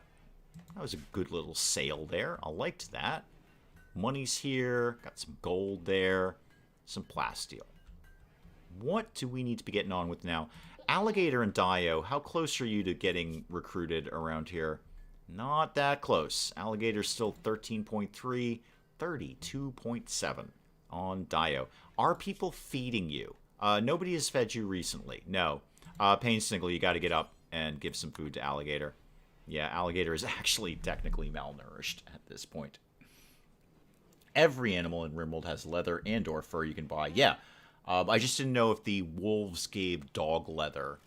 That was a good little sale there. I liked that. Money's here. Got some gold there. Some plasteel. What do we need to be getting on with now? Alligator and Dio, how close are you to getting recruited around here? Not that close. Alligator's still 13.3, 32.7 on Dio. Are people feeding you? Nobody has fed you recently. No. Painstingle, you got to get up and give some food to Alligator. Yeah, Alligator is actually technically malnourished at this point. Every animal in RimWorld has leather and or fur you can buy. Yeah. I just didn't know if the wolves gave dog leather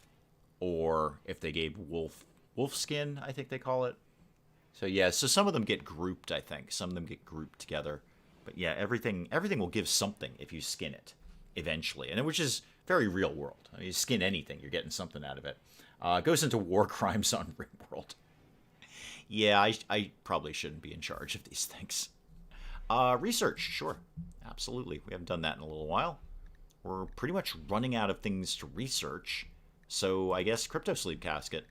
or if they gave wolf skin, I think they call it. So yeah, so some of them get grouped, I think. Some of them get grouped together. But yeah, everything will give something if you skin it eventually, and which is very real world. I mean, you skin anything, you're getting something out of it. Goes into war crimes on RimWorld. Yeah, I probably shouldn't be in charge of these things. Research, sure. Absolutely. We haven't done that in a little while. We're pretty much running out of things to research. So I guess Crypto Sleep Casket.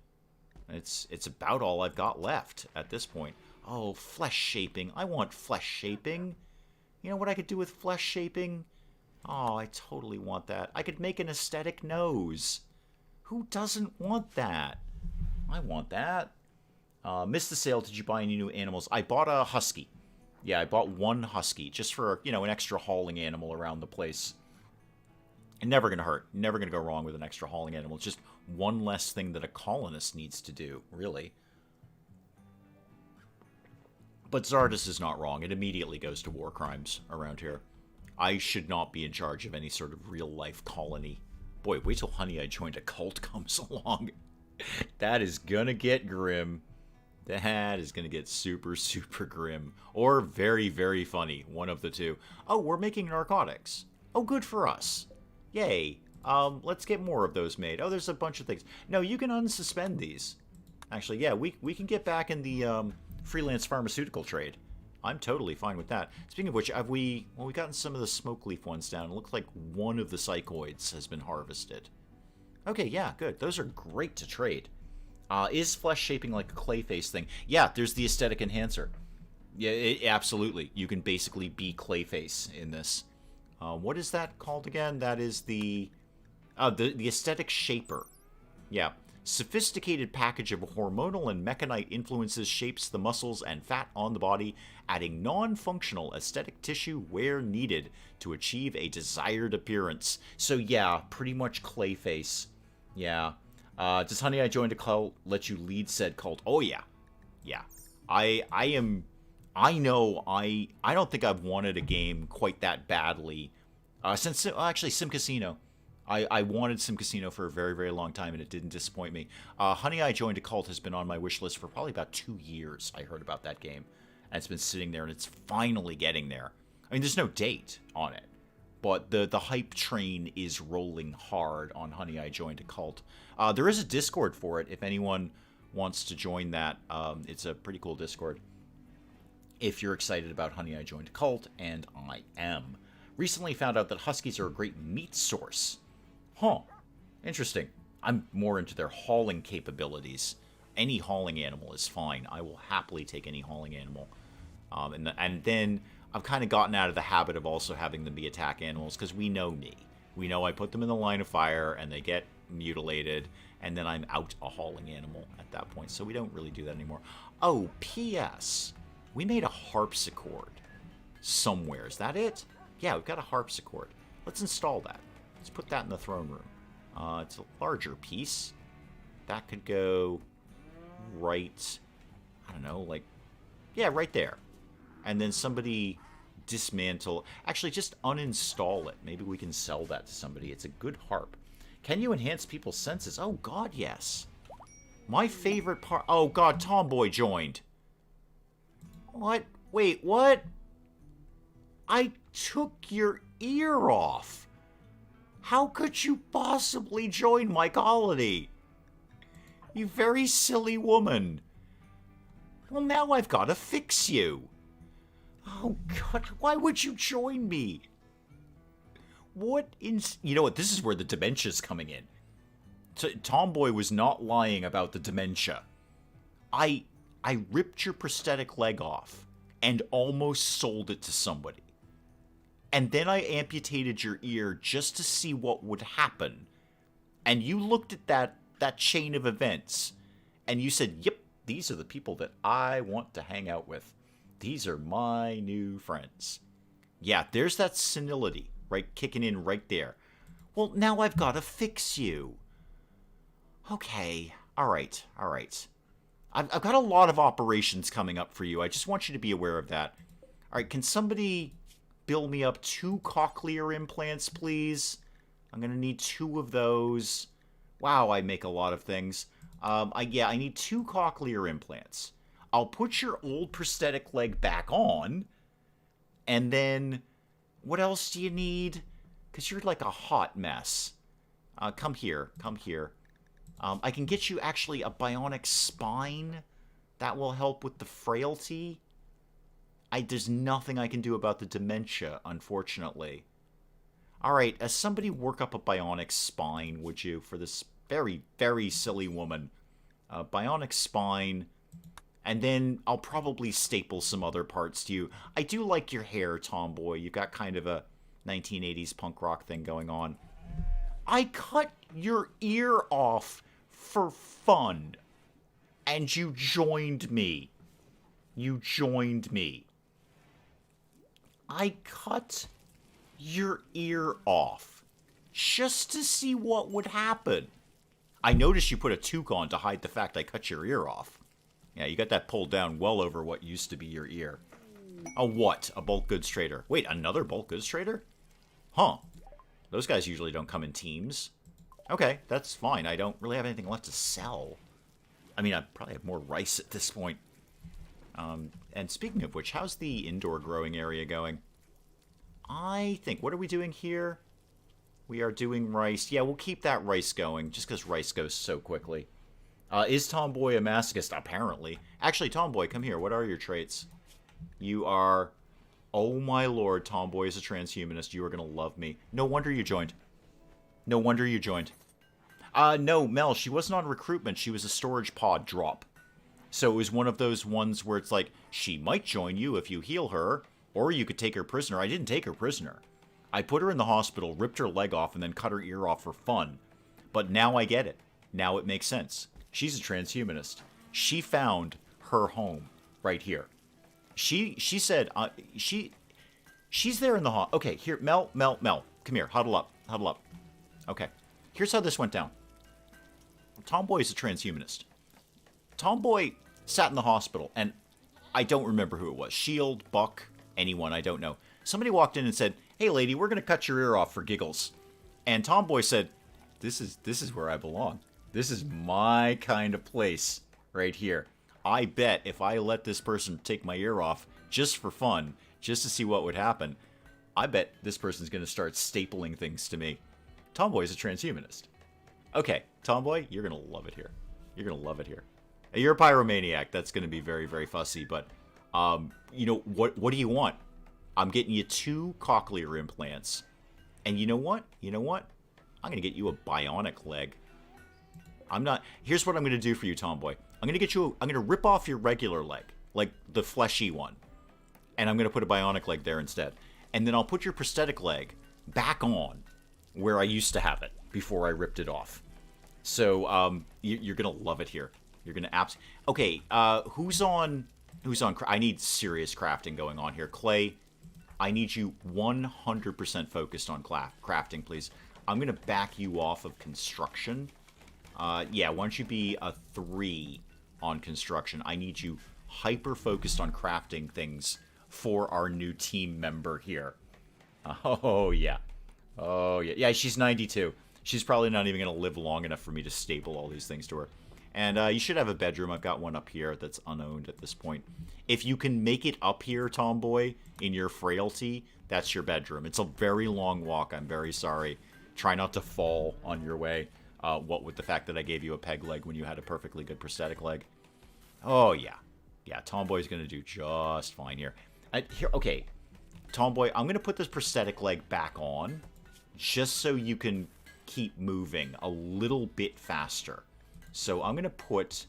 It's about all I've got left at this point. Oh, flesh shaping. I want flesh shaping. You know what I could do with flesh shaping? Oh, I totally want that. I could make an aesthetic nose. Who doesn't want that? I want that. Missed the sale. Did you buy any new animals? I bought a husky. Yeah, I bought one husky just for, you know, an extra hauling animal around the place. And never going to hurt. Never going to go wrong with an extra hauling animal. It's just one less thing that a colonist needs to do, really. But Zardus is not wrong. It immediately goes to war crimes around here. I should not be in charge of any sort of real-life colony. Boy, wait till Honey I Joined a Cult comes along. That is gonna get grim. That is gonna get super, super grim. Or very, very funny. One of the two. Oh, we're making narcotics. Oh, good for us. Yay. Let's get more of those made. Oh, there's a bunch of things. No, you can unsuspend these. Actually, yeah, we can get back in the freelance pharmaceutical trade. I'm totally fine with that. Speaking of which, have we've gotten some of the smoke leaf ones down. It looks like one of the psychoids has been harvested. Okay, yeah, good. Those are great to trade. Is flesh shaping like a clay face thing? Yeah, there's the aesthetic enhancer. Yeah, absolutely. You can basically be Clayface in this. What is that called again? That is the aesthetic shaper. Yeah. Sophisticated package of hormonal and mechanite influences shapes the muscles and fat on the body, adding non-functional aesthetic tissue where needed to achieve a desired appearance. So yeah, pretty much Clayface. Yeah. Does Honey I Joined a Cult let you lead said cult? Oh yeah. Yeah. I don't think I've wanted a game quite that badly since actually Sim Casino. I wanted Sim Casino for a very, very long time, and it didn't disappoint me. Honey I Joined a Cult has been on my wish list for probably about 2 years. I heard about that game, and it's been sitting there, and it's finally getting there. I mean, there's no date on it, but the hype train is rolling hard on Honey I Joined a Cult. There is a Discord for it if anyone wants to join that. It's a pretty cool Discord if you're excited about Honey I Joined a Cult, and I am. Recently found out that huskies are a great meat source. Huh. Interesting. I'm more into their hauling capabilities. Any hauling animal is fine. I will happily take any hauling animal. And then I've kind of gotten out of the habit of also having them be attack animals, because we know me. We know I put them in the line of fire, and they get mutilated, and then I'm out a hauling animal at that point. So we don't really do that anymore. Oh, P.S. We made a harpsichord somewhere. Is that it? Yeah, we've got a harpsichord. Let's install that. Let's put that in the throne room. It's a larger piece. That could go right, I don't know, like, yeah, right there. And then somebody dismantle, actually just uninstall it. Maybe we can sell that to somebody. It's a good harp. Can you enhance people's senses? Oh, God, yes. My favorite part, oh, God, Tomboy joined. What? Wait, what? I took your ear off. How could you possibly join my colony? You very silly woman. Well, now I've got to fix you. Oh, God, why would you join me? What in... You know what, this is where the dementia's coming in. Tomboy was not lying about the dementia. I ripped your prosthetic leg off and almost sold it to somebody. And then I amputated your ear just to see what would happen. And you looked at that chain of events, and you said, yep, these are the people that I want to hang out with. These are my new friends. Yeah, there's that senility, right, kicking in right there. Well, now I've got to fix you. Okay, all right. I've got a lot of operations coming up for you. I just want you to be aware of that. All right, can somebody bill me up 2 cochlear implants, please? I'm going to need 2 of those. Wow, I make a lot of things. I need 2 cochlear implants. I'll put your old prosthetic leg back on, And then, what else do you need? Because you're like a hot mess. Come here. Come here. I can get you actually a bionic spine. That will help with the frailty. There's nothing I can do about the dementia, unfortunately. Alright, somebody work up a bionic spine, would you, for this very, very silly woman. Bionic spine. And then I'll probably staple some other parts to you. I do like your hair, Tomboy. You've got kind of a 1980s punk rock thing going on. I cut your ear off for fun. And you joined me. You joined me. I cut your ear off just to see what would happen. I noticed you put a toque on to hide the fact I cut your ear off. Yeah, you got that pulled down well over what used to be your ear. A what? A bulk goods trader. Wait, another bulk goods trader? Huh. Those guys usually don't come in teams. Okay, that's fine. I don't really have anything left to sell. I mean, I probably have more rice at this point. And speaking of which, how's the indoor growing area going? I think, what are we doing here? We are doing rice. Yeah, we'll keep that rice going, just because rice goes so quickly. Is Tomboy a masochist? Apparently. Actually, Tomboy, come here. What are your traits? You are... Oh my lord, Tomboy is a transhumanist. You are going to love me. No wonder you joined. No wonder you joined. No, Mel, she wasn't on recruitment. She was a storage pod drop. So it was one of those ones where it's like, she might join you if you heal her, or you could take her prisoner. I didn't take her prisoner. I put her in the hospital, ripped her leg off, and then cut her ear off for fun. But now I get it. Now it makes sense. She's a transhumanist. She found her home right here. She said, she's there in the hall. Okay, here, Mel, come here, huddle up. Okay, here's how this went down. Tomboy is a transhumanist. Tomboy sat in the hospital, and I don't remember who it was. Shield, Buck, anyone, I don't know. Somebody walked in and said, hey lady, we're going to cut your ear off for giggles. And Tomboy said, this is where I belong. This is my kind of place right here. I bet if I let this person take my ear off just for fun, just to see what would happen, I bet this person's going to start stapling things to me. Tomboy's a transhumanist. Okay, Tomboy, you're going to love it here. You're going to love it here. You're a pyromaniac. That's going to be very, very fussy. But, you know, what do you want? I'm getting you 2 cochlear implants. And you know what? I'm going to get you a bionic leg. Here's what I'm going to do for you, Tomboy. I'm going to rip off your regular leg, like the fleshy one. And I'm going to put a bionic leg there instead. And then I'll put your prosthetic leg back on where I used to have it before I ripped it off. So, you're going to love it here. You're going to okay, who's on... I need serious crafting going on here. Clay, I need you 100% focused on crafting, please. I'm going to back you off of construction. Yeah, why don't you be a 3 on construction? I need you hyper-focused on crafting things for our new team member here. Oh, yeah. Oh, yeah. Yeah, she's 92. She's probably not even going to live long enough for me to staple all these things to her. And you should have a bedroom. I've got one up here that's unowned at this point. If you can make it up here, Tomboy, in your frailty, that's your bedroom. It's a very long walk. I'm very sorry. Try not to fall on your way. What with the fact that I gave you a peg leg when you had a perfectly good prosthetic leg. Oh, yeah. Yeah, Tomboy's going to do just fine here. Okay, Tomboy, I'm going to put this prosthetic leg back on just so you can keep moving a little bit faster. So I'm going to put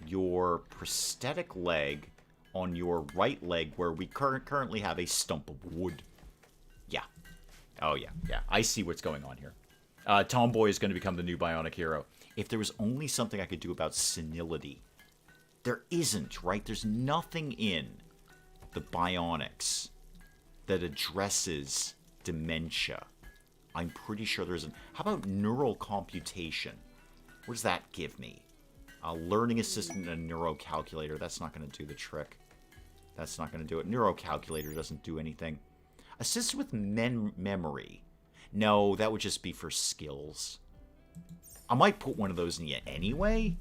your prosthetic leg on your right leg where we currently have a stump of wood. Yeah. Oh, yeah. Yeah, I see what's going on here. Tomboy is going to become the new bionic hero. If there was only something I could do about senility. There isn't, right? There's nothing in the bionics that addresses dementia. I'm pretty sure there isn't. How about neural computation? What does that give me? A learning assistant and a neurocalculator. That's not going to do the trick. That's not going to do it. Neurocalculator doesn't do anything. Assist with memory. No, that would just be for skills. I might put one of those in you anyway,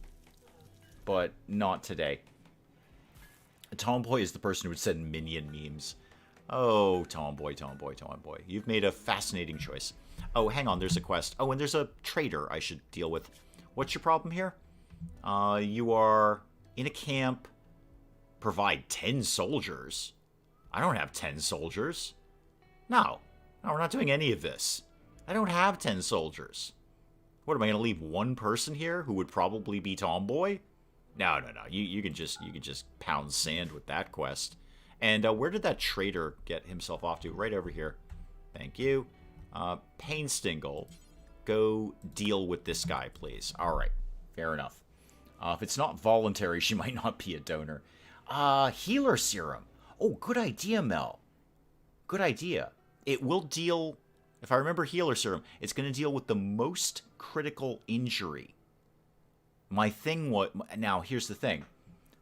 but not today. Tomboy is the person who would send minion memes. Oh, tomboy, tomboy, tomboy. You've made a fascinating choice. Oh, hang on, there's a quest. Oh, and there's a trader I should deal with. What's your problem here? You are in a camp. Provide 10 soldiers. I don't have 10 soldiers. No, we're not doing any of this. I don't have 10 soldiers. What, am I going to leave one person here who would probably be Tomboy? No. You can just pound sand with that quest. And where did that trader get himself off to? Right over here. Thank you. Painstingle, go deal with this guy, please. All right, fair enough. If it's not voluntary, she might not be a donor. Healer serum. Oh, good idea, Mel. Good idea. It will deal, if I remember healer serum, it's going to deal with the most critical injury. My thing was, now here's the thing.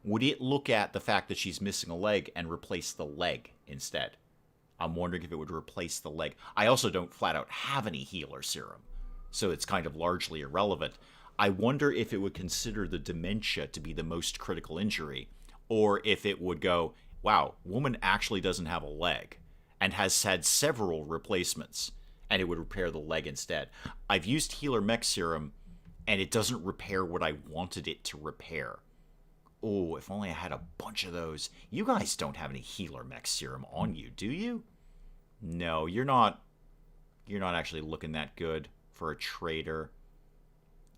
Would it look at the fact that she's missing a leg and replace the leg instead? I'm wondering if it would replace the leg. I also don't flat out have any healer serum, so it's kind of largely irrelevant. I wonder if it would consider the dementia to be the most critical injury, or if it would go, wow, woman actually doesn't have a leg and has had several replacements, and it would repair the leg instead. I've used healer mech serum, and it doesn't repair what I wanted it to repair. Oh, if only I had a bunch of those. You guys don't have any healer mech serum on you, do you? No, you're not actually looking that good for a trader.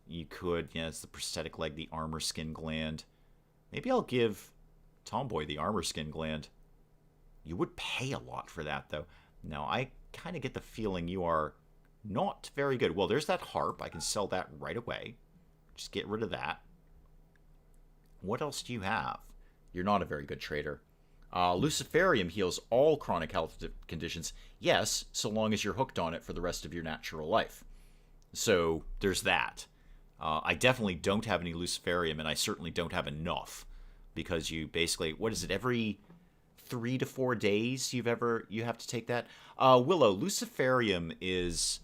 You could, yeah, it's the prosthetic leg, the armor skin gland. Maybe I'll give Tomboy the armor skin gland. You would pay a lot for that, though. No, I kind of get the feeling you are not very good. Well, there's that harp. I can sell that right away. Just get rid of that. What else do you have? You're not a very good trader. Luciferium heals all chronic health conditions. Yes, so long as you're hooked on it for the rest of your natural life. So there's that. I definitely don't have any Luciferium, and I certainly don't have enough. Because you basically, what is it, every 3 to 4 days you have to take that? Willow, Luciferium is,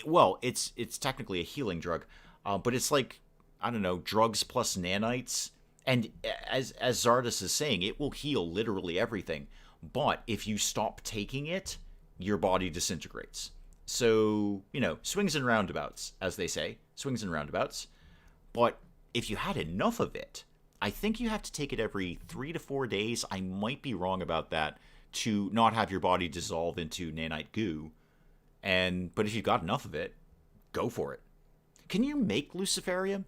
well, it's technically a healing drug, but it's like, I don't know, drugs plus nanites. And as Zardas is saying, it will heal literally everything. But if you stop taking it, your body disintegrates. So, you know, swings and roundabouts, as they say. Swings and roundabouts. But if you had enough of it, I think you have to take it every 3 to 4 days. I might be wrong about that, to not have your body dissolve into nanite goo. But if you've got enough of it, go for it. Can you make Luciferium?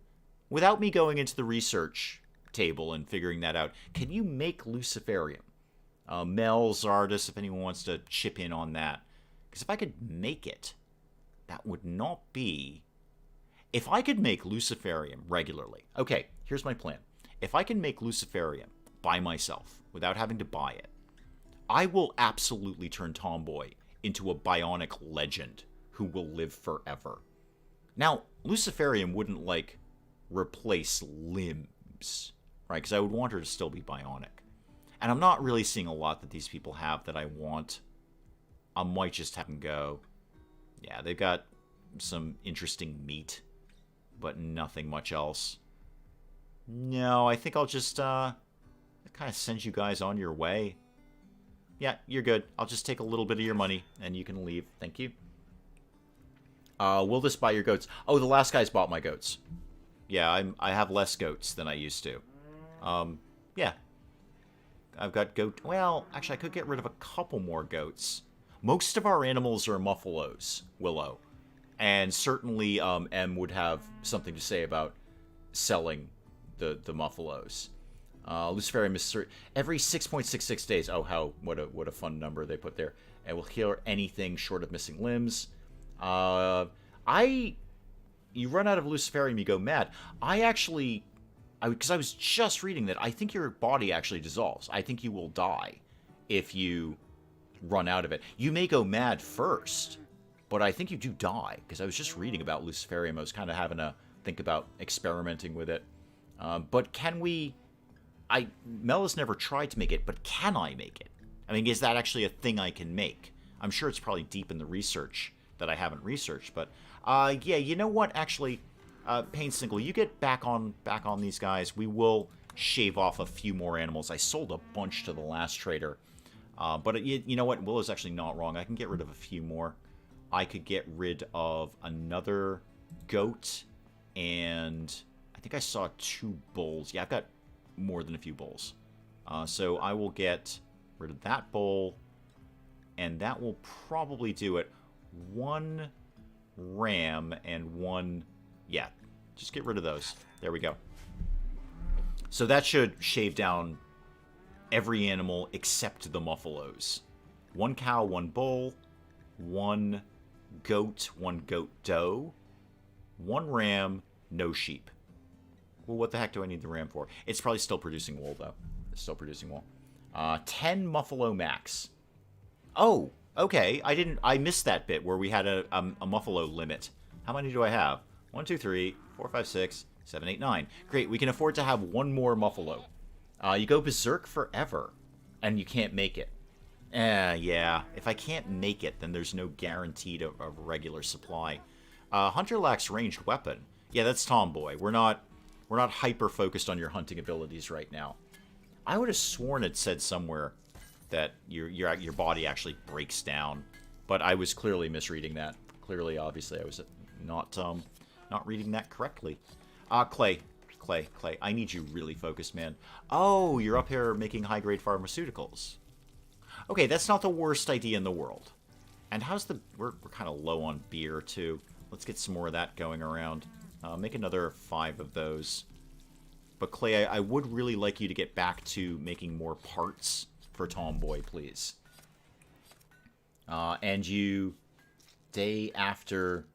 Without me going into the research table and figuring that out, can you make Luciferium? Mel, Zardas, if anyone wants to chip in on that. Because if I could make it, that would not be... If I could make Luciferium regularly... Okay, here's my plan. If I can make Luciferium by myself, without having to buy it, I will absolutely turn Tomboy into a bionic legend who will live forever. Now, Luciferium wouldn't, like, replace limbs, right? Because I would want her to still be bionic. And I'm not really seeing a lot that these people have that I want. I might just have them go. Yeah, they've got some interesting meat, but nothing much else. No, I think I'll just kind of send you guys on your way. Yeah, you're good. I'll just take a little bit of your money, and you can leave. Thank you. Will this buy your goats? Oh, the last guy's bought my goats. Yeah, I have less goats than I used to. Yeah. I've got goat... Well, actually, I could get rid of a couple more goats. Most of our animals are muffalos, Willow. And certainly M would have something to say about selling the muffalos. Luciferium is every 6.66 days. Oh, what a fun number they put there. And will heal anything short of missing limbs. You run out of Luciferium, you go mad. Because I was just reading that I think your body actually dissolves. I think you will die if you run out of it. You may go mad first, but I think you do die, because I was just reading about Luciferium. I was kind of having to think about experimenting with it. But can we... Mel has never tried to make it, but can I make it? I mean, is that actually a thing I can make? I'm sure it's probably deep in the research that I haven't researched, but yeah, you know what? Actually, Painstingle, you get back on these guys. We will shave off a few more animals. I sold a bunch to the last trader. But you know what? Willow's actually not wrong. I can get rid of a few more. I could get rid of another goat, and I think I saw 2 bulls. Yeah, I've got more than a few bulls. So I will get rid of that bull, and that will probably do it. 1 ram and 1... Yeah, just get rid of those. There we go. So that should shave down every animal except the muffalos. 1 cow, 1 bull, 1 goat, 1 goat doe, 1 ram, no sheep. Well, what the heck do I need the ram for? It's probably still producing wool, though. It's still producing wool. 10 muffalo max. Oh, okay. I missed that bit where we had a muffalo limit. How many do I have? 1, 2, 3, 4, 5, 6, 7, 8, 9. Great, we can afford to have 1 more muffalo. You go berserk forever, and you can't make it. Yeah. If I can't make it, then there's no guarantee of a regular supply. Hunter lacks ranged weapon. Yeah, that's Tomboy. We're not hyper-focused on your hunting abilities right now. I would have sworn it said somewhere that your body actually breaks down, but I was clearly misreading that. Clearly, obviously, I was not reading that correctly. Clay, I need you really focused, man. Oh, you're up here making high-grade pharmaceuticals. Okay, that's not the worst idea in the world. And how's the... We're kind of low on beer, too. Let's get some more of that going around. Make another 5 of those. But Clay, I would really like you to get back to making more parts for Tomboy, please. And you day after...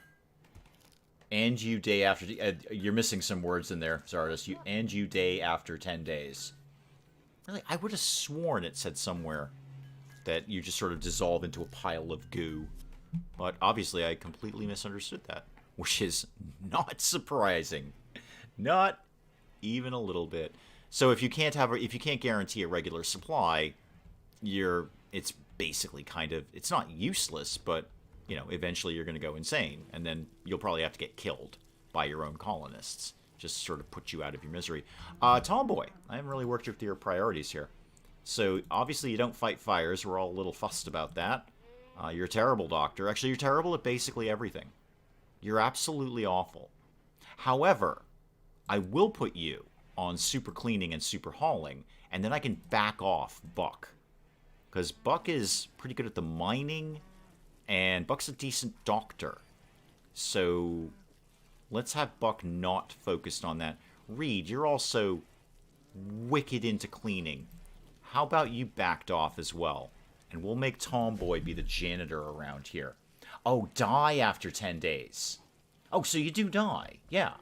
you're missing some words in there, Zardus. You day after 10 days. Really, I would have sworn it said somewhere that you just sort of dissolve into a pile of goo. But obviously I completely misunderstood that, which is not surprising. Not even a little bit. So if you can't guarantee a regular supply, it's basically kind of, it's not useless, but you know, eventually you're going to go insane, and then you'll probably have to get killed by your own colonists. Just sort of put you out of your misery. Tomboy, I haven't really worked with your priorities here. So obviously you don't fight fires. We're all a little fussed about that. You're a terrible doctor. Actually, you're terrible at basically everything. You're absolutely awful. However, I will put you on super cleaning and super hauling, and then I can back off Buck. Because Buck is pretty good at the mining, and Buck's a decent doctor. So let's have Buck not focused on that. Reed, you're also wicked into cleaning. How about you backed off as well? And we'll make Tomboy be the janitor around here. Oh, die after 10 days. Oh, so you do die. Yeah.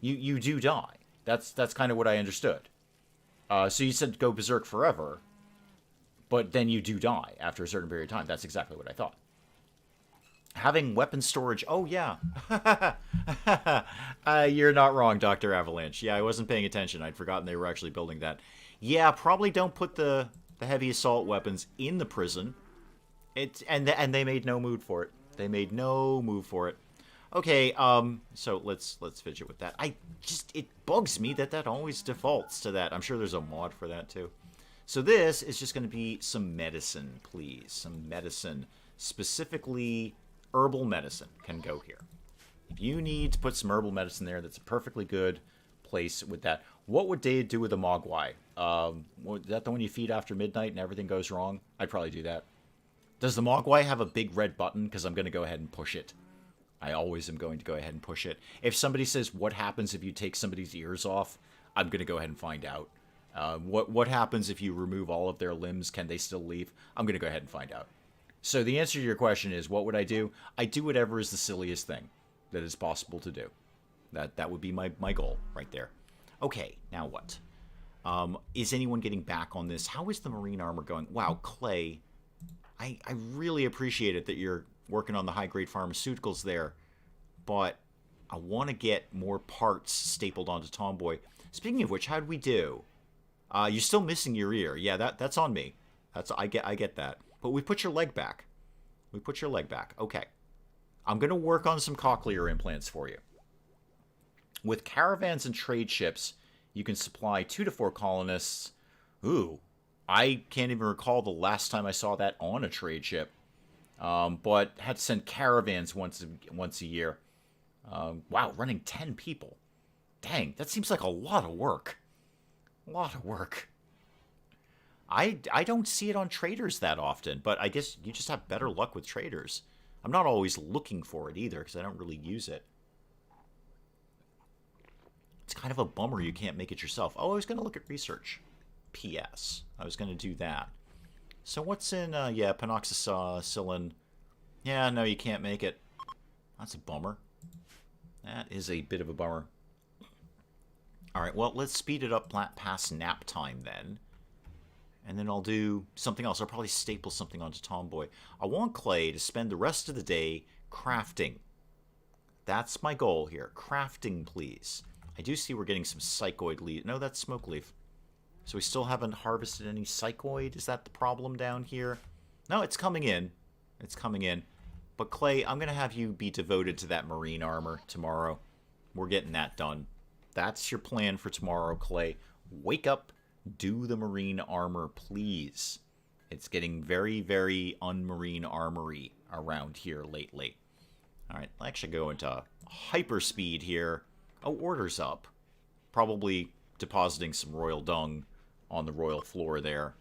You do die. That's kind of what I understood. So you said go berserk forever, but then you do die after a certain period of time. That's exactly what I thought. Having weapon storage. Oh, yeah. You're not wrong, Dr. Avalanche. Yeah, I wasn't paying attention. I'd forgotten they were actually building that. Yeah, probably don't put the heavy assault weapons in the prison. And they made no move for it. They made no move for it. Okay, so let's fidget with that. It bugs me that always defaults to that. I'm sure there's a mod for that too. So this is just going to be some medicine, please. Some medicine. Specifically, herbal medicine can go here. If you need to put some herbal medicine there, that's a perfectly good place with that. What would Dave do with a Mogwai? Is that the one you feed after midnight and everything goes wrong? I'd probably do that. Does the Mogwai have a big red button? Because I'm going to go ahead and push it. I always am going to go ahead and push it. If somebody says, what happens if you take somebody's ears off? I'm going to go ahead and find out. What happens if you remove all of their limbs? Can they still leave? I'm going to go ahead and find out. So the answer to your question is, what would I do? I do whatever is the silliest thing that is possible to do. That would be my goal right there. Okay, now what? Is anyone getting back on this? How is the marine armor going? Wow, Clay, I really appreciate it that you're working on the high-grade pharmaceuticals there, but I want to get more parts stapled onto Tomboy. Speaking of which, how'd we do? You're still missing your ear. Yeah, that's on me. I get that. But we put your leg back. We put your leg back. Okay. I'm going to work on some cochlear implants for you. With caravans and trade ships, you can supply 2 to 4 colonists. Ooh, I can't even recall the last time I saw that on a trade ship. But had to send caravans once a year. Wow, running 10 people. Dang, that seems like a lot of work. A lot of work. I don't see it on traders that often, but I guess you just have better luck with traders. I'm not always looking for it either, because I don't really use it. It's kind of a bummer you can't make it yourself. Oh, I was going to look at research. P.S. I was going to do that. So what's in, yeah, penoxycillin. Yeah, no, you can't make it. That's a bummer. That is a bit of a bummer. Alright, well, let's speed it up past nap time then. And then I'll do something else. I'll probably staple something onto Tomboy. I want Clay to spend the rest of the day crafting. That's my goal here. Crafting, please. I do see we're getting some psychoid leaf. No, that's smoke leaf. So we still haven't harvested any psychoid? Is that the problem down here? No, it's coming in. It's coming in. But Clay, I'm going to have you be devoted to that marine armor tomorrow. We're getting that done. That's your plan for tomorrow, Clay. Wake up. Do the marine armor, please. It's getting very, very unmarine armory around here lately. Alright, I'll actually go into hyperspeed here. Oh, order's up. Probably depositing some royal dung on the royal floor there.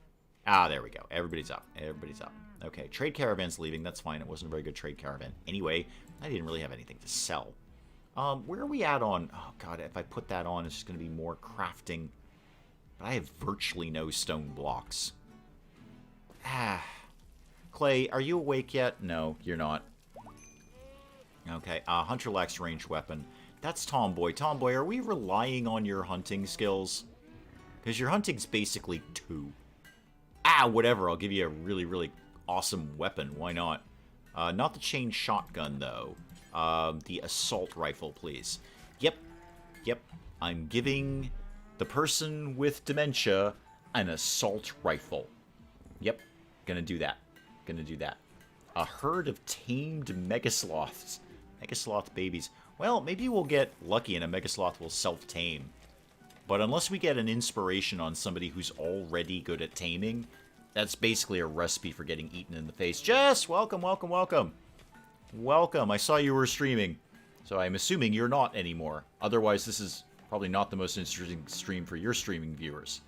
Ah, there we go. Everybody's up. Everybody's up. Okay, trade caravan's leaving. That's fine. It wasn't a very good trade caravan. Anyway, I didn't really have anything to sell. Where are we at on... Oh, God, if I put that on, it's just going to be more crafting. But I have virtually no stone blocks. Ah. Clay, are you awake yet? No, you're not. Okay, Hunter lacks ranged weapon. That's Tomboy. Tomboy, are we relying on your hunting skills? Because your hunting's basically 2. Ah, whatever. I'll give you a really, really awesome weapon. Why not? Not the chain shotgun, though. The assault rifle, please. Yep. Yep. I'm giving... the person with dementia, an assault rifle. Yep, gonna do that. Gonna do that. A herd of tamed megasloths. Megasloth babies. Well, maybe we'll get lucky and a megasloth will self-tame. But unless we get an inspiration on somebody who's already good at taming, that's basically a recipe for getting eaten in the face. Jess, welcome, welcome, welcome. Welcome, I saw you were streaming. So I'm assuming you're not anymore. Otherwise, this is... probably not the most interesting stream for your streaming viewers.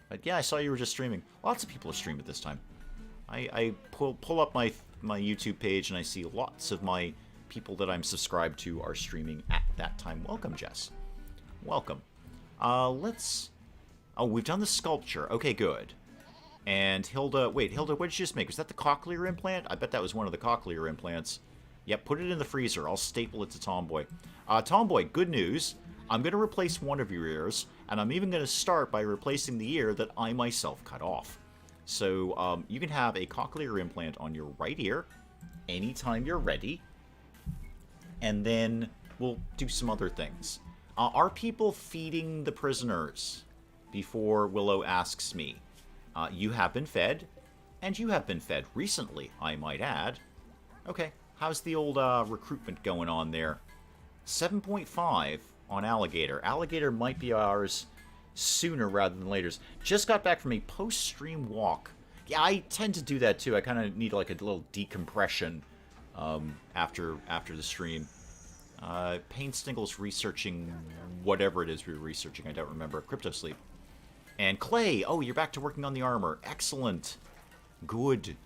But yeah, I saw you were just streaming. Lots of people are streaming at this time. I pull up my YouTube page and I see lots of my people that I'm subscribed to are streaming at that time. Welcome, Jess. Welcome. Let's... Oh, we've done the sculpture. Okay, good. And Hilda... Wait, Hilda, what did you just make? Was that the cochlear implant? I bet that was one of the cochlear implants. Yep, put it in the freezer. I'll staple it to Tomboy. Tomboy, good news. I'm going to replace one of your ears, and I'm even going to start by replacing the ear that I myself cut off. So you can have a cochlear implant on your right ear anytime you're ready, and then we'll do some other things. Are people feeding the prisoners? Before Willow asks me. You have been fed, and you have been fed recently, I might add. Okay, how's the old recruitment going on there? 7.5 on Alligator. Alligator might be ours sooner rather than later. Just got back from a post-stream walk. Yeah, I tend to do that too. I kind of need like a little decompression after the stream. Payne Stingle's researching whatever it is we were researching. I don't remember. Crypto Sleep. And Clay, oh, you're back to working on the armor. Excellent. Good.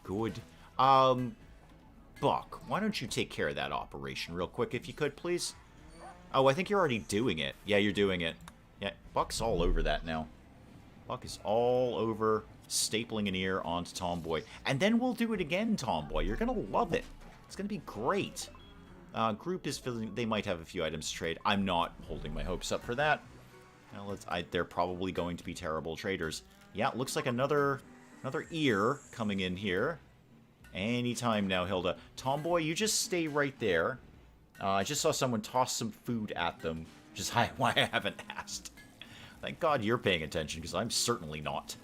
Good. Buck, why don't you take care of that operation real quick if you could, please? Oh, I think you're already doing it. Yeah, you're doing it. Yeah, Buck's all over that now. Buck is all over stapling an ear onto Tomboy. And then we'll do it again, Tomboy. You're going to love it. It's going to be great. Group is feeling... They might have a few items to trade. I'm not holding my hopes up for that. Well, they're probably going to be terrible traders. Yeah, it looks like another ear coming in here. Anytime now, Hilda. Tomboy, you just stay right there. I just saw someone toss some food at them, which is why I haven't asked. Thank God you're paying attention, because I'm certainly not.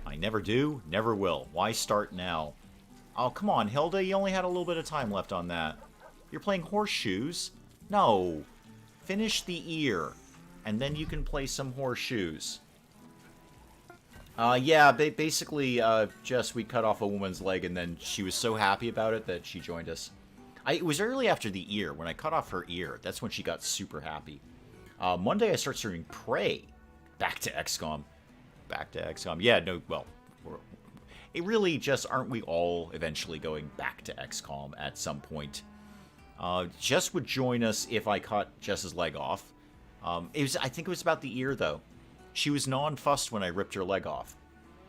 I never do, never will. Why start now? Oh, come on, Hilda. You only had a little bit of time left on that. You're playing horseshoes? No. Finish the ear, and then you can play some horseshoes. Yeah, basically, Jess, we cut off a woman's leg, and then she was so happy about it that she joined us. It was early after the ear. When I cut off her ear, that's when she got super happy. Monday, I start streaming Prey. Back to XCOM. Back to XCOM. Yeah, no, well, it really just, aren't we all eventually going back to XCOM at some point? Jess would join us if I cut Jess's leg off. I think it was about the ear, though. She was non-fussed when I ripped her leg off.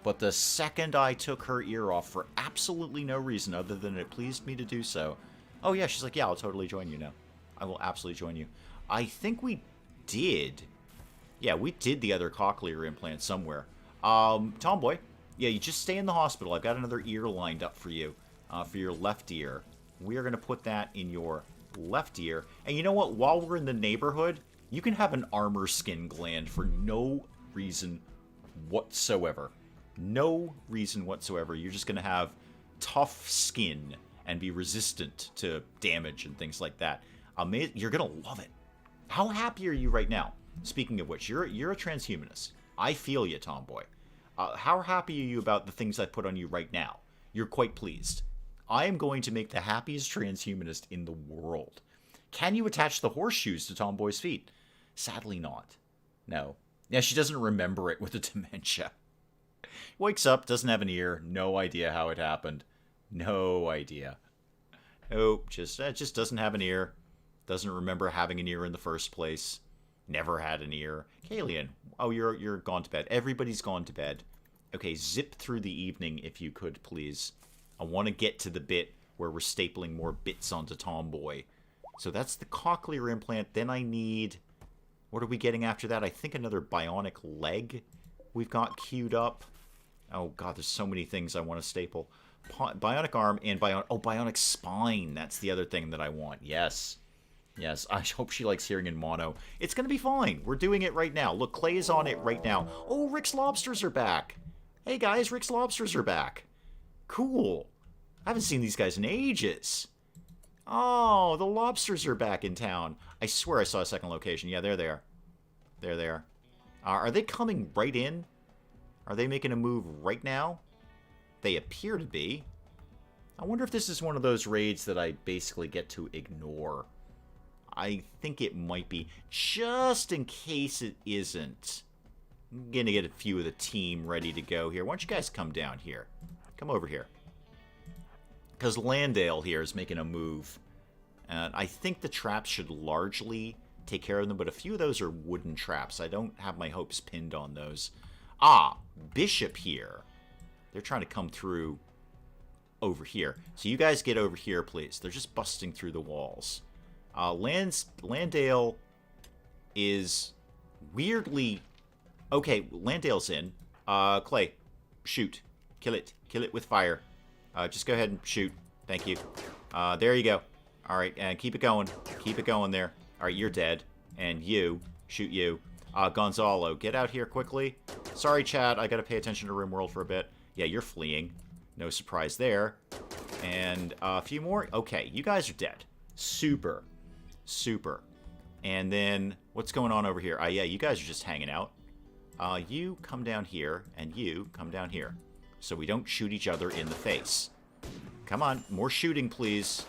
But the second I took her ear off for absolutely no reason other than it pleased me to do so, oh yeah, she's like, yeah, I'll totally join you now. I will absolutely join you. I think we did. Yeah, we did the other cochlear implant somewhere. Tomboy, yeah, you just stay in the hospital. I've got another ear lined up for you, for your left ear. We are going to put that in your left ear. And you know what? While we're in the neighborhood, you can have an armor skin gland for no reason whatsoever. No reason whatsoever. You're just going to have tough skin and be resistant to damage and things like that. You're going to love it. How happy are you right now? Speaking of which, you're a transhumanist. I feel you, Tomboy. How happy are you about the things I put on you right now? You're quite pleased. I am going to make the happiest transhumanist in the world. Can you attach the horseshoes to Tomboy's feet? Sadly not. No. Yeah, she doesn't remember it with the dementia. Wakes up, doesn't have an ear, no idea how it happened. No idea. Nope, just doesn't have an ear. Doesn't remember having an ear in the first place. Never had an ear. Kalian, oh, you're gone to bed. Everybody's gone to bed. Okay, zip through the evening if you could, please. I want to get to the bit where we're stapling more bits onto Tomboy. So that's the cochlear implant. Then I need... What are we getting after that? I think another bionic leg we've got queued up. Oh, God, there's so many things I want to staple. Bionic arm and bionic spine. That's the other thing that I want. Yes. Yes, I hope she likes hearing in mono. It's going to be fine. We're doing it right now. Look, Clay is on it right now. Oh, Rick's Lobsters are back. Hey, guys, Rick's Lobsters are back. Cool. I haven't seen these guys in ages. Oh, the lobsters are back in town. I swear I saw a second location. Yeah, there they are. There they are. Are they coming right in? Are they making a move right now? They appear to be. I wonder if this is one of those raids that I basically get to ignore. I think it might be. Just in case it isn't. I'm going to get a few of the team ready to go here. Why don't you guys come down here? Come over here. Because Landale here is making a move. And I think the traps should largely take care of them, but a few of those are wooden traps. I don't have my hopes pinned on those. Ah, Bishop here. They're trying to come through over here. So you guys get over here, please. They're just busting through the walls. Landale is weirdly... Okay, Landale's in. Clay, shoot. Kill it. Kill it with fire. Just go ahead and shoot. Thank you. There you go. All right, and keep it going. Keep it going there. All right, you're dead. And you. Shoot you. Gonzalo, get out here quickly. Sorry, chat. I got to pay attention to RimWorld for a bit. Yeah, you're fleeing. No surprise there. And a few more. Okay, you guys are dead. Super. Super. And then, what's going on over here? Yeah, you guys are just hanging out. You come down here, and you come down here. So we don't shoot each other in the face. Come on, more shooting, please.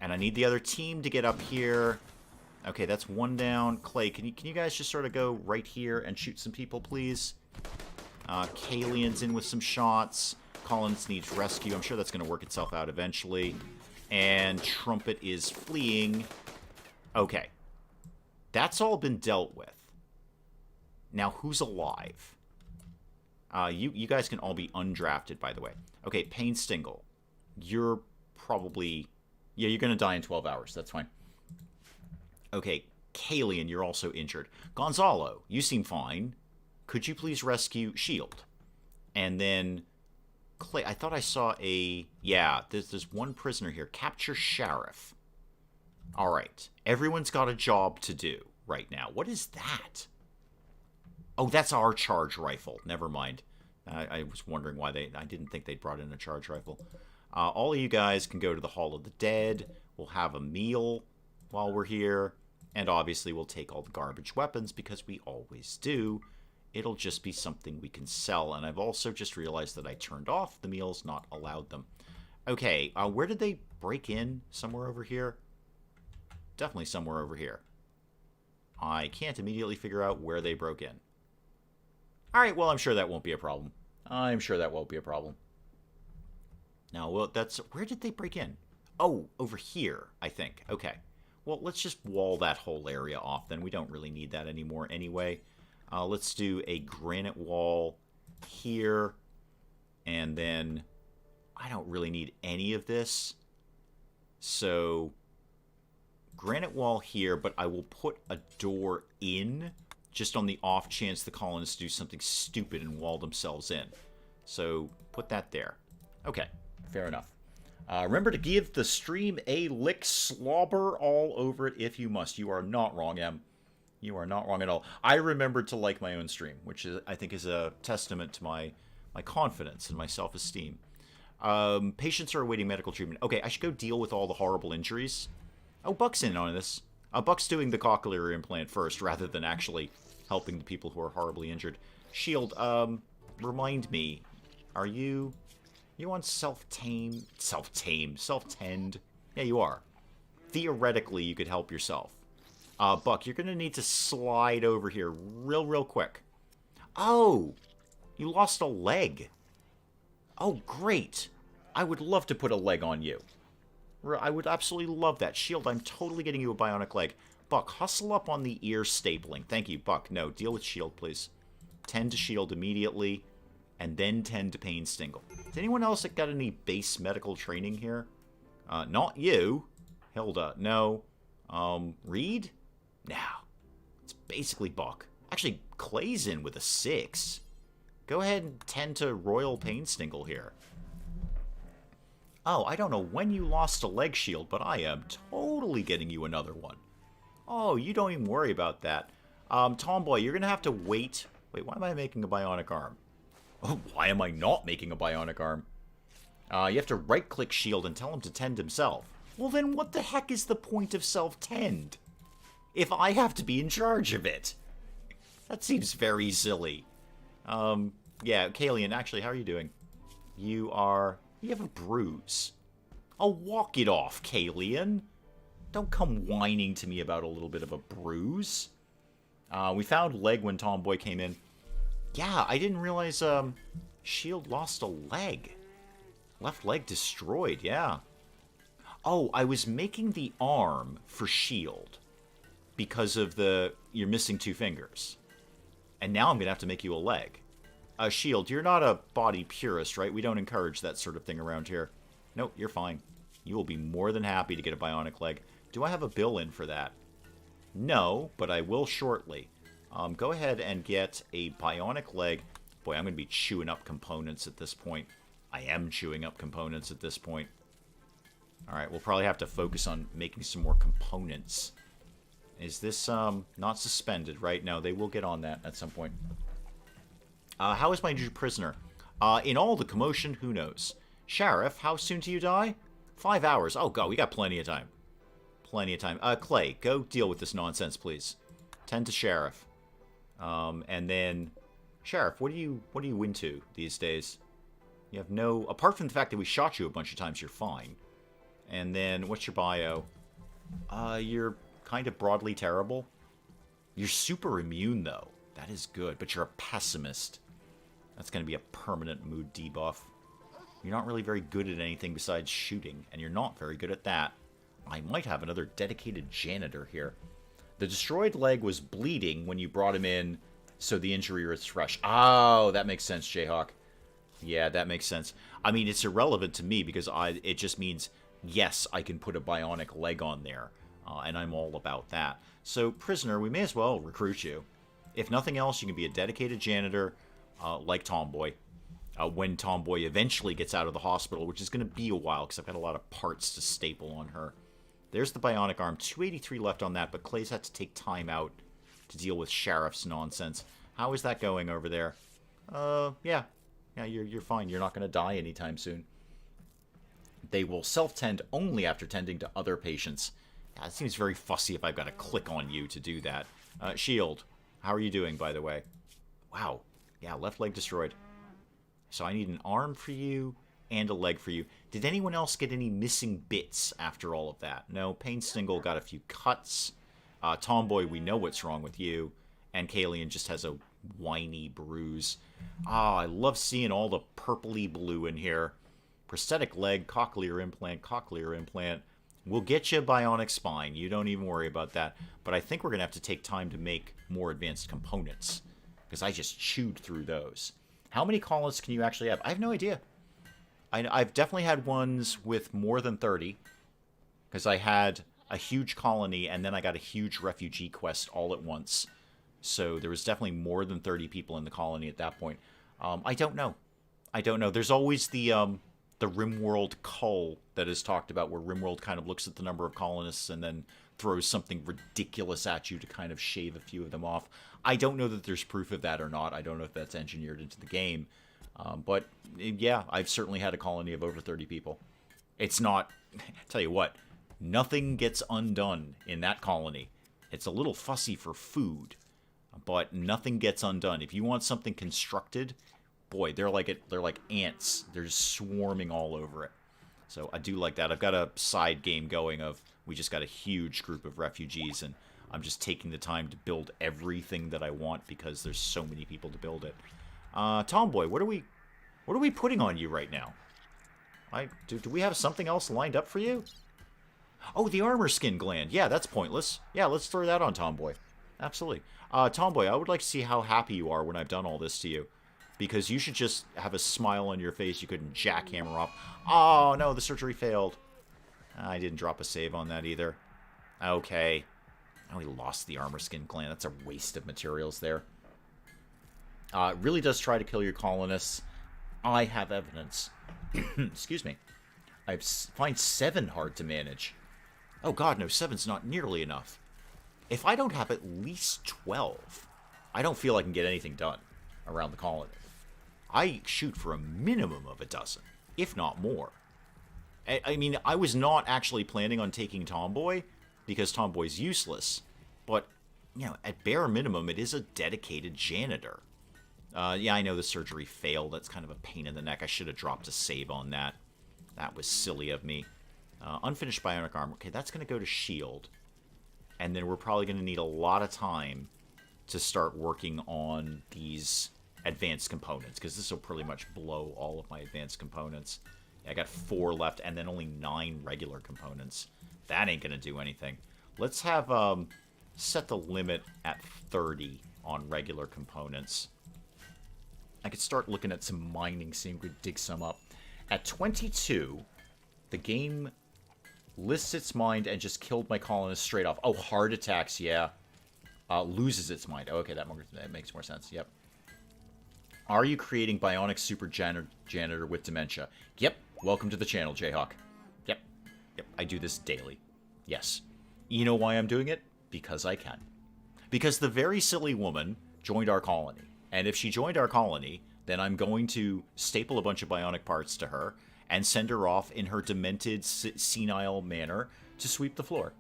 And I need the other team to get up here. Okay, that's one down. Clay, can you guys just sort of go right here and shoot some people, please? Kalian's in with some shots. Collins needs rescue. I'm sure that's going to work itself out eventually. And Trumpet is fleeing. Okay. That's all been dealt with. Now, who's alive? You guys can all be undrafted, by the way. Okay, Payne Stingle. You're probably... Yeah, you're going to die in 12 hours. That's fine. Okay, Kalian, you're also injured. Gonzalo, you seem fine. Could you please rescue Shield? And then... Clay, I thought I saw a... Yeah, there's one prisoner here. Capture Sheriff. All right. Everyone's got a job to do right now. What is that? Oh, that's our charge rifle. Never mind. I was wondering why I didn't think they'd brought in a charge rifle. All of you guys can go to the Hall of the Dead. We'll have a meal while we're here. And obviously we'll take all the garbage weapons because we always do. It'll just be something we can sell. And I've also just realized that I turned off the meals, not allowed them. Okay, where did they break in? Somewhere over here? Definitely somewhere over here. I can't immediately figure out where they broke in. Alright, well, I'm sure that won't be a problem. I'm sure that won't be a problem. Now, well, that's... Where did they break in? Oh, over here, I think. Okay. Well, let's just wall that whole area off, then. We don't really need that anymore anyway. Let's do a granite wall here. And then... I don't really need any of this. So... Granite wall here, but I will put a door in... just on the off chance the colonists do something stupid and wall themselves in. So, put that there. Okay, fair enough. Remember to give the stream a lick, slobber all over it if you must. You are not wrong, Em. You are not wrong at all. I remembered to like my own stream, which is, I think is a testament to my confidence and my self-esteem. Patients are awaiting medical treatment. Okay, I should go deal with all the horrible injuries. Oh, Buck's in on this. Buck's doing the cochlear implant first, rather than actually helping the people who are horribly injured. Shield, remind me, are you on self-tame? Self-tend? Yeah, you are. Theoretically, you could help yourself. Buck, you're going to need to slide over here real quick. Oh, you lost a leg. Oh, great. I would love to put a leg on you. I would absolutely love that. Shield, I'm totally getting you a bionic leg. Buck, hustle up on the ear stapling. Thank you, Buck. No, deal with Shield, please. Tend to Shield immediately, and then tend to Pain Stingle. Is anyone else that got any base medical training here? Not you. Hilda, no. Reed? No. It's basically Buck. Actually, Clay's in with a 6. Go ahead and tend to Royal Pain Stingle here. Oh, I don't know when you lost a leg, Shield, but I am totally getting you another one. Oh, you don't even worry about that. Tomboy, you're going to have to wait. Wait, why am I making a bionic arm? Oh, why am I not making a bionic arm? You have to right-click Shield and tell him to tend himself. Well, then what the heck is the point of self-tend? If I have to be in charge of it. That seems very silly. Yeah, Kalian, actually, how are you doing? You have a bruise. Oh, walk it off, Kalian. Don't come whining to me about a little bit of a bruise. We found leg when Tomboy came in. Yeah, I didn't realize, Shield lost a leg. Left leg destroyed, yeah. Oh, I was making the arm for Shield because of you're missing 2 fingers. And now I'm going to have to make you a leg. Shield, you're not a body purist, right? We don't encourage that sort of thing around here. Nope, you're fine. You will be more than happy to get a bionic leg. Do I have a bill in for that? No, but I will shortly. Go ahead and get a bionic leg. Boy, I'm going to be chewing up components at this point. I am chewing up components at this point. Alright, we'll probably have to focus on making some more components. Is this, not suspended, right? No, they will get on that at some point. How is my injured prisoner? In all the commotion, who knows? Sheriff, how soon do you die? 5 hours. Oh, God, we got plenty of time. Plenty of time. Clay, go deal with this nonsense, please. Tend to Sheriff. And then... Sheriff, what are you into these days? You have no... Apart from the fact that we shot you a bunch of times, you're fine. And then, what's your bio? You're kind of broadly terrible. You're super immune, though. That is good, but you're a pessimist. That's going to be a permanent mood debuff. You're not really very good at anything besides shooting, and you're not very good at that. I might have another dedicated janitor here. The destroyed leg was bleeding when you brought him in, so the injury was fresh. Oh, that makes sense, Jayhawk. Yeah, that makes sense. I mean, it's irrelevant to me because it just means, yes, I can put a bionic leg on there, and I'm all about that. So, prisoner, we may as well recruit you. If nothing else, you can be a dedicated janitor, like Tomboy. When Tomboy eventually gets out of the hospital, which is going to be a while, because I've got a lot of parts to staple on her. There's the bionic arm. 283 left on that, but Clay's had to take time out to deal with Sheriff's nonsense. How is that going over there? Yeah. Yeah, you're fine. You're not going to die anytime soon. They will self-tend only after tending to other patients. It seems very fussy if I've got to click on you to do that. Shield, how are you doing, by the way? Wow. Yeah, left leg destroyed. So I need an arm for you and a leg for you. Did anyone else get any missing bits after all of that? No, Pain Stingle got a few cuts. Tomboy, we know what's wrong with you. And Kalian just has a whiny bruise. Ah, I love seeing all the purpley blue in here. Prosthetic leg, cochlear implant, cochlear implant. We'll get you a bionic spine. You don't even worry about that. But I think we're going to have to take time to make more advanced components. Because I just chewed through those. How many colonists can you actually have? I have no idea. I've definitely had ones with more than 30. Because I had a huge colony and then I got a huge refugee quest all at once. So there was definitely more than 30 people in the colony at that point. I don't know. I don't know. There's always the RimWorld cull that is talked about, where RimWorld kind of looks at the number of colonists and then throws something ridiculous at you to kind of shave a few of them off. I don't know that there's proof of that or not. I don't know if that's engineered into the game. But yeah, I've certainly had a colony of over 30 people. It's not, tell you what, nothing gets undone in that colony. It's a little fussy for food, but nothing gets undone. If you want something constructed, boy, they're like ants. They're just swarming all over it. So I do like that. I've got a side game going of we just got a huge group of refugees, and I'm just taking the time to build everything that I want because there's so many people to build it. Tomboy, what are we putting on you right now? Do we have something else lined up for you? Oh, the armor skin gland. Yeah, that's pointless. Yeah, let's throw that on Tomboy. Absolutely. Tomboy, I would like to see how happy you are when I've done all this to you. Because you should just have a smile on your face you couldn't jackhammer off. Oh, no, the surgery failed. I didn't drop a save on that either. Okay. Oh, he lost the armor skin gland. That's a waste of materials there. It really does try to kill your colonists. I have evidence. Excuse me. I find 7 hard to manage. Oh, God, no, 7's not nearly enough. If I don't have at least 12, I don't feel I can get anything done around the colony. I shoot for a minimum of a dozen, if not more. I mean, I was not actually planning on taking Tomboy, because Tomboy's useless. But, you know, at bare minimum, it is a dedicated janitor. Yeah, I know the surgery failed. That's kind of a pain in the neck. I should have dropped a save on that. That was silly of me. Unfinished bionic armor. Okay, that's going to go to shield. And then we're probably going to need a lot of time to start working on these advanced components, because this will pretty much blow all of my advanced components. I got 4 left, and then only 9 regular components. That ain't gonna do anything. Let's have set the limit at 30 on regular components. I could start looking at some mining, seeing if we could dig some up. At 22, the game lists its mind and just killed my colonist straight off. Oh, heart attacks, yeah. Loses its mind. Oh, okay, that makes more sense. Yep. Are you creating bionic super janitor with dementia? Yep. Welcome to the channel, Jayhawk. Yep. Yep. I do this daily. Yes. You know why I'm doing it? Because I can. Because the very silly woman joined our colony. And if she joined our colony, then I'm going to staple a bunch of bionic parts to her and send her off in her demented, senile manner to sweep the floor.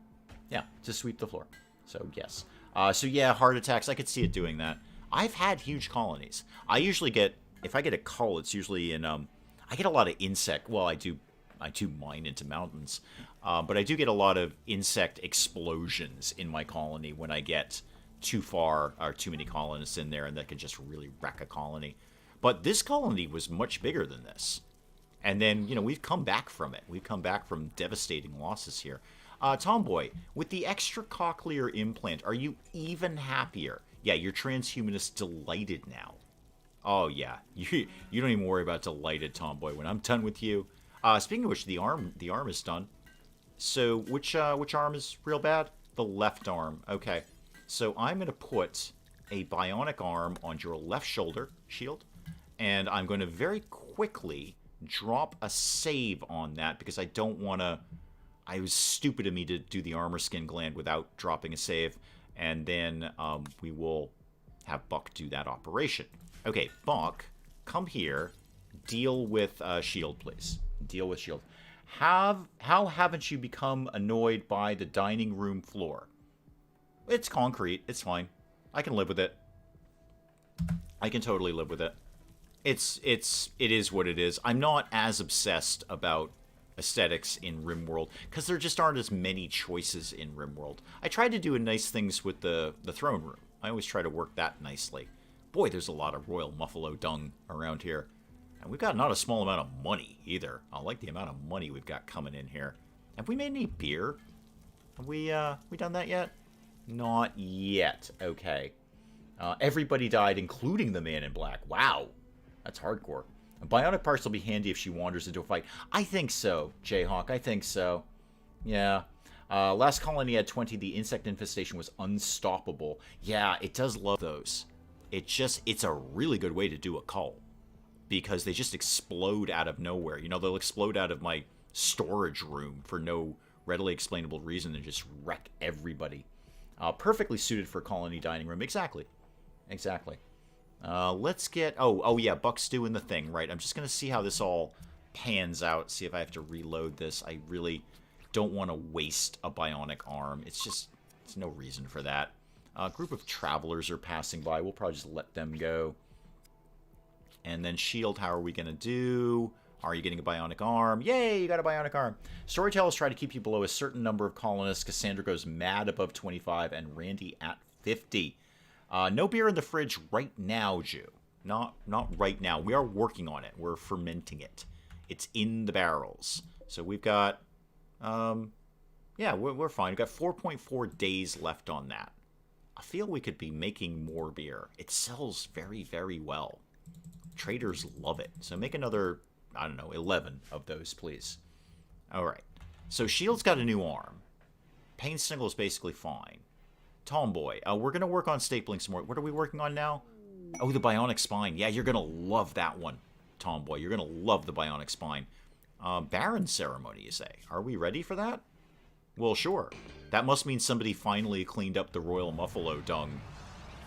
Yeah, to sweep the floor. So, yes. So, yeah, heart attacks. I could see it doing that. I've had huge colonies. I usually get, if I get a cull, it's usually in, I get a lot of insect, well, I do mine into mountains, but I do get a lot of insect explosions in my colony when I get too far, or too many colonists in there, and that can just really wreck a colony. But this colony was much bigger than this. And then, you know, we've come back from it. We've come back from devastating losses here. Tomboy, with the extra cochlear implant, are you even happier? Yeah, your transhumanist delighted now. Oh, yeah. You don't even worry about delighted, Tomboy. When I'm done with you. Speaking of which, the arm is done. So, which arm is real bad? The left arm. Okay. So, I'm going to put a bionic arm on your left shoulder shield. And I'm going to very quickly drop a save on that because I don't want to... It was stupid of me to do the armor skin gland without dropping a save. And then we will have Buck do that operation. Okay, Buck, come here. Deal with shield, please. Deal with shield. How haven't you become annoyed by the dining room floor? It's concrete. It's fine. I can live with it. I can totally live with it. It is what it is. I'm not as obsessed about aesthetics in RimWorld because there just aren't as many choices in RimWorld. I tried to do nice things with the throne room. I always try to work that nicely. Boy, there's a lot of royal muffalo dung around here. And we've got not a small amount of money either. I like the amount of money we've got coming in here. Have we made any beer? Have we done that yet? Not yet. Okay. Everybody died, including the man in black. Wow. That's hardcore. Bionic parts will be handy if she wanders into a fight. I think so, Jayhawk. I think so. Yeah. Last colony had 20. The insect infestation was unstoppable. Yeah, it does love those. It's a really good way to do a cull. Because they just explode out of nowhere. You know, they'll explode out of my storage room for no readily explainable reason and just wreck everybody. Perfectly suited for colony dining room. Exactly. Exactly. Let's get... Oh, yeah, Buck's doing the thing, right? I'm just going to see how this all pans out, see if I have to reload this. I really don't want to waste a bionic arm. It's no reason for that. A group of travelers are passing by. We'll probably just let them go. And then shield, how are we going to do? Are you getting a bionic arm? Yay, you got a bionic arm. Storytellers try to keep you below a certain number of colonists. Cassandra goes mad above 25 and Randy at 50. No beer in the fridge right now, Jew. Not right now. We are working on it. We're fermenting it. It's in the barrels. So we've got, yeah, we're fine. We've got 4.4 days left on that. I feel we could be making more beer. It sells very, very well. Traders love it. So make another, I don't know, 11 of those, please. All right. So Shield's got a new arm. Pain Single is basically fine. Tomboy, we're going to work on stapling some more. What are we working on now? Oh, the bionic spine. Yeah, you're going to love that one, Tomboy. You're going to love the bionic spine. Baron ceremony, you say. Are we ready for that? Well, sure. That must mean somebody finally cleaned up the royal muffalo dung.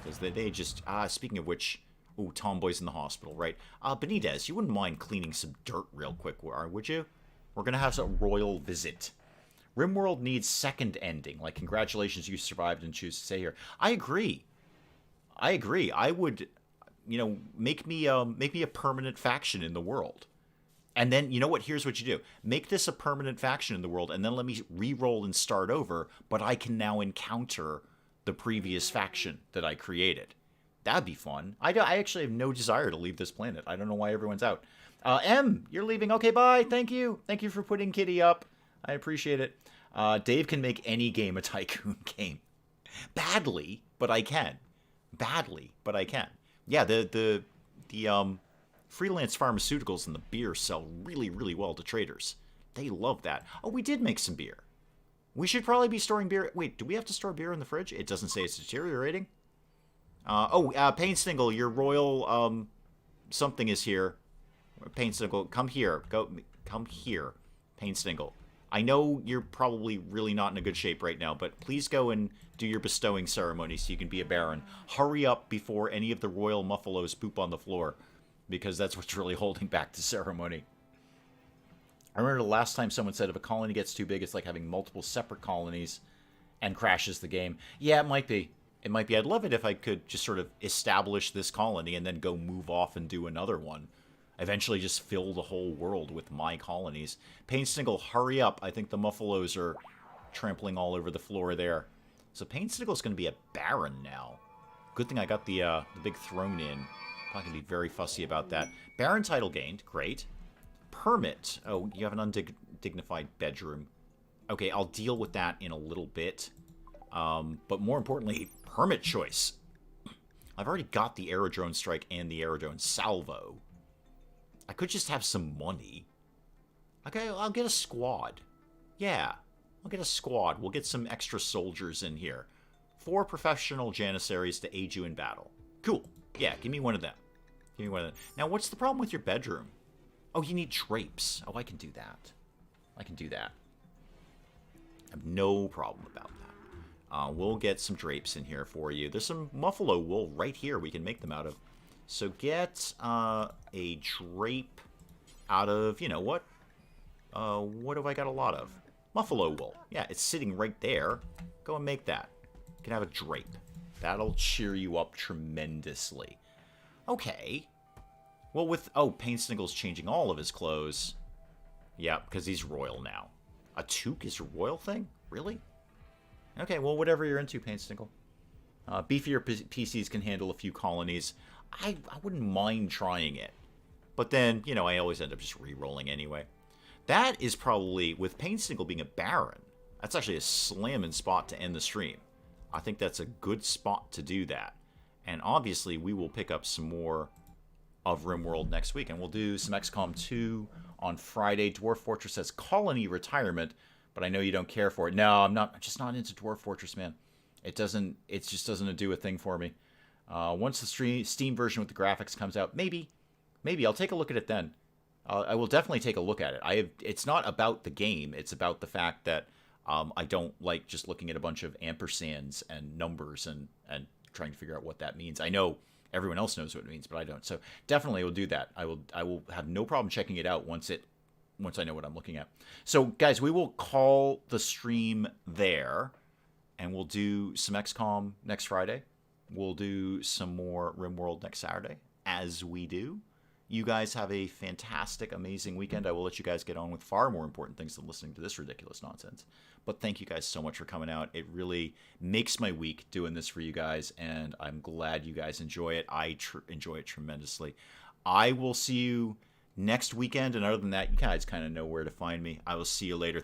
Because they just... speaking of which... Ooh, Tomboy's in the hospital, right? Benitez, you wouldn't mind cleaning some dirt real quick, would you? We're going to have a royal visit. RimWorld needs second ending. Like, congratulations, you survived and choose to stay here. I agree. I would, you know, make me a permanent faction in the world. And then, you know what? Here's what you do. Make this a permanent faction in the world, and then let me re-roll and start over, but I can now encounter the previous faction that I created. That'd be fun. I actually have no desire to leave this planet. I don't know why everyone's out. M, you're leaving. Okay, bye. Thank you. Thank you for putting Kitty up. I appreciate it. Dave can make any game a tycoon game. Badly, but I can. Badly, but I can. Yeah, the freelance pharmaceuticals and the beer sell really, really well to traders. They love that. Oh, we did make some beer. We should probably be storing beer. Wait, do we have to store beer in the fridge? It doesn't say it's deteriorating. Pain Single, your royal, something is here. Pain Single, come here. Come here, Pain Single. I know you're probably really not in a good shape right now, but please go and do your bestowing ceremony so you can be a baron. Hurry up before any of the royal muffalos poop on the floor, because that's what's really holding back the ceremony. I remember the last time someone said if a colony gets too big, it's like having multiple separate colonies and crashes the game. Yeah, it might be. It might be. I'd love it if I could just sort of establish this colony and then go move off and do another one. Eventually just fill the whole world with my colonies. Pain Single, hurry up. I think the muffalos are trampling all over the floor there. So Pain Single is going to be a baron now. Good thing I got the big throne in. Probably going to be very fussy about that. Baron title gained. Great. Permit. Oh, you have an undignified bedroom. Okay, I'll deal with that in a little bit. But more importantly, permit choice. I've already got the aerodrone strike and the aerodrone salvo. I could just have some money. Okay, I'll get a squad. Yeah, I'll get a squad. We'll get some extra soldiers in here. 4 professional janissaries to aid you in battle. Cool. Yeah, give me one of them. Give me one of them. Now, what's the problem with your bedroom? Oh, you need drapes. Oh, I can do that. I can do that. I have no problem about that. We'll get some drapes in here for you. There's some muffalo wool right here we can make them out of. So get a drape out of, you know what? What have I got a lot of? Muffalo wool. Yeah, it's sitting right there. Go and make that. You can have a drape. That'll cheer you up tremendously. Okay. Well, with... Oh, Painsniggle's changing all of his clothes. Yeah, because he's royal now. A toque is a royal thing? Really? Okay, well, whatever you're into, Painsniggle. Beefier PCs can handle a few colonies. I wouldn't mind trying it. But then, you know, I always end up just re-rolling anyway. That is probably, with Painsniggle being a Baron, that's actually a slamming spot to end the stream. I think that's a good spot to do that. And obviously, we will pick up some more of RimWorld next week. And we'll do some XCOM 2 on Friday. Dwarf Fortress has colony retirement, but I know you don't care for it. No, I'm just not into Dwarf Fortress, man. It just doesn't do a thing for me. Once the Steam version with the graphics comes out, maybe I'll take a look at it then. I will definitely take a look at it. It's not about the game. It's about the fact that I don't like just looking at a bunch of ampersands and numbers and trying to figure out what that means. I know everyone else knows what it means, but I don't. So definitely will do that. I will have no problem checking it out once I know what I'm looking at. So guys, we will call the stream there, and we'll do some XCOM next Friday. We'll do some more RimWorld next Saturday, as we do. You guys have a fantastic, amazing weekend. I will let you guys get on with far more important things than listening to this ridiculous nonsense. But thank you guys so much for coming out. It really makes my week doing this for you guys, and I'm glad you guys enjoy it. I enjoy it tremendously. I will see you next weekend, and other than that, you guys kind of know where to find me. I will see you later.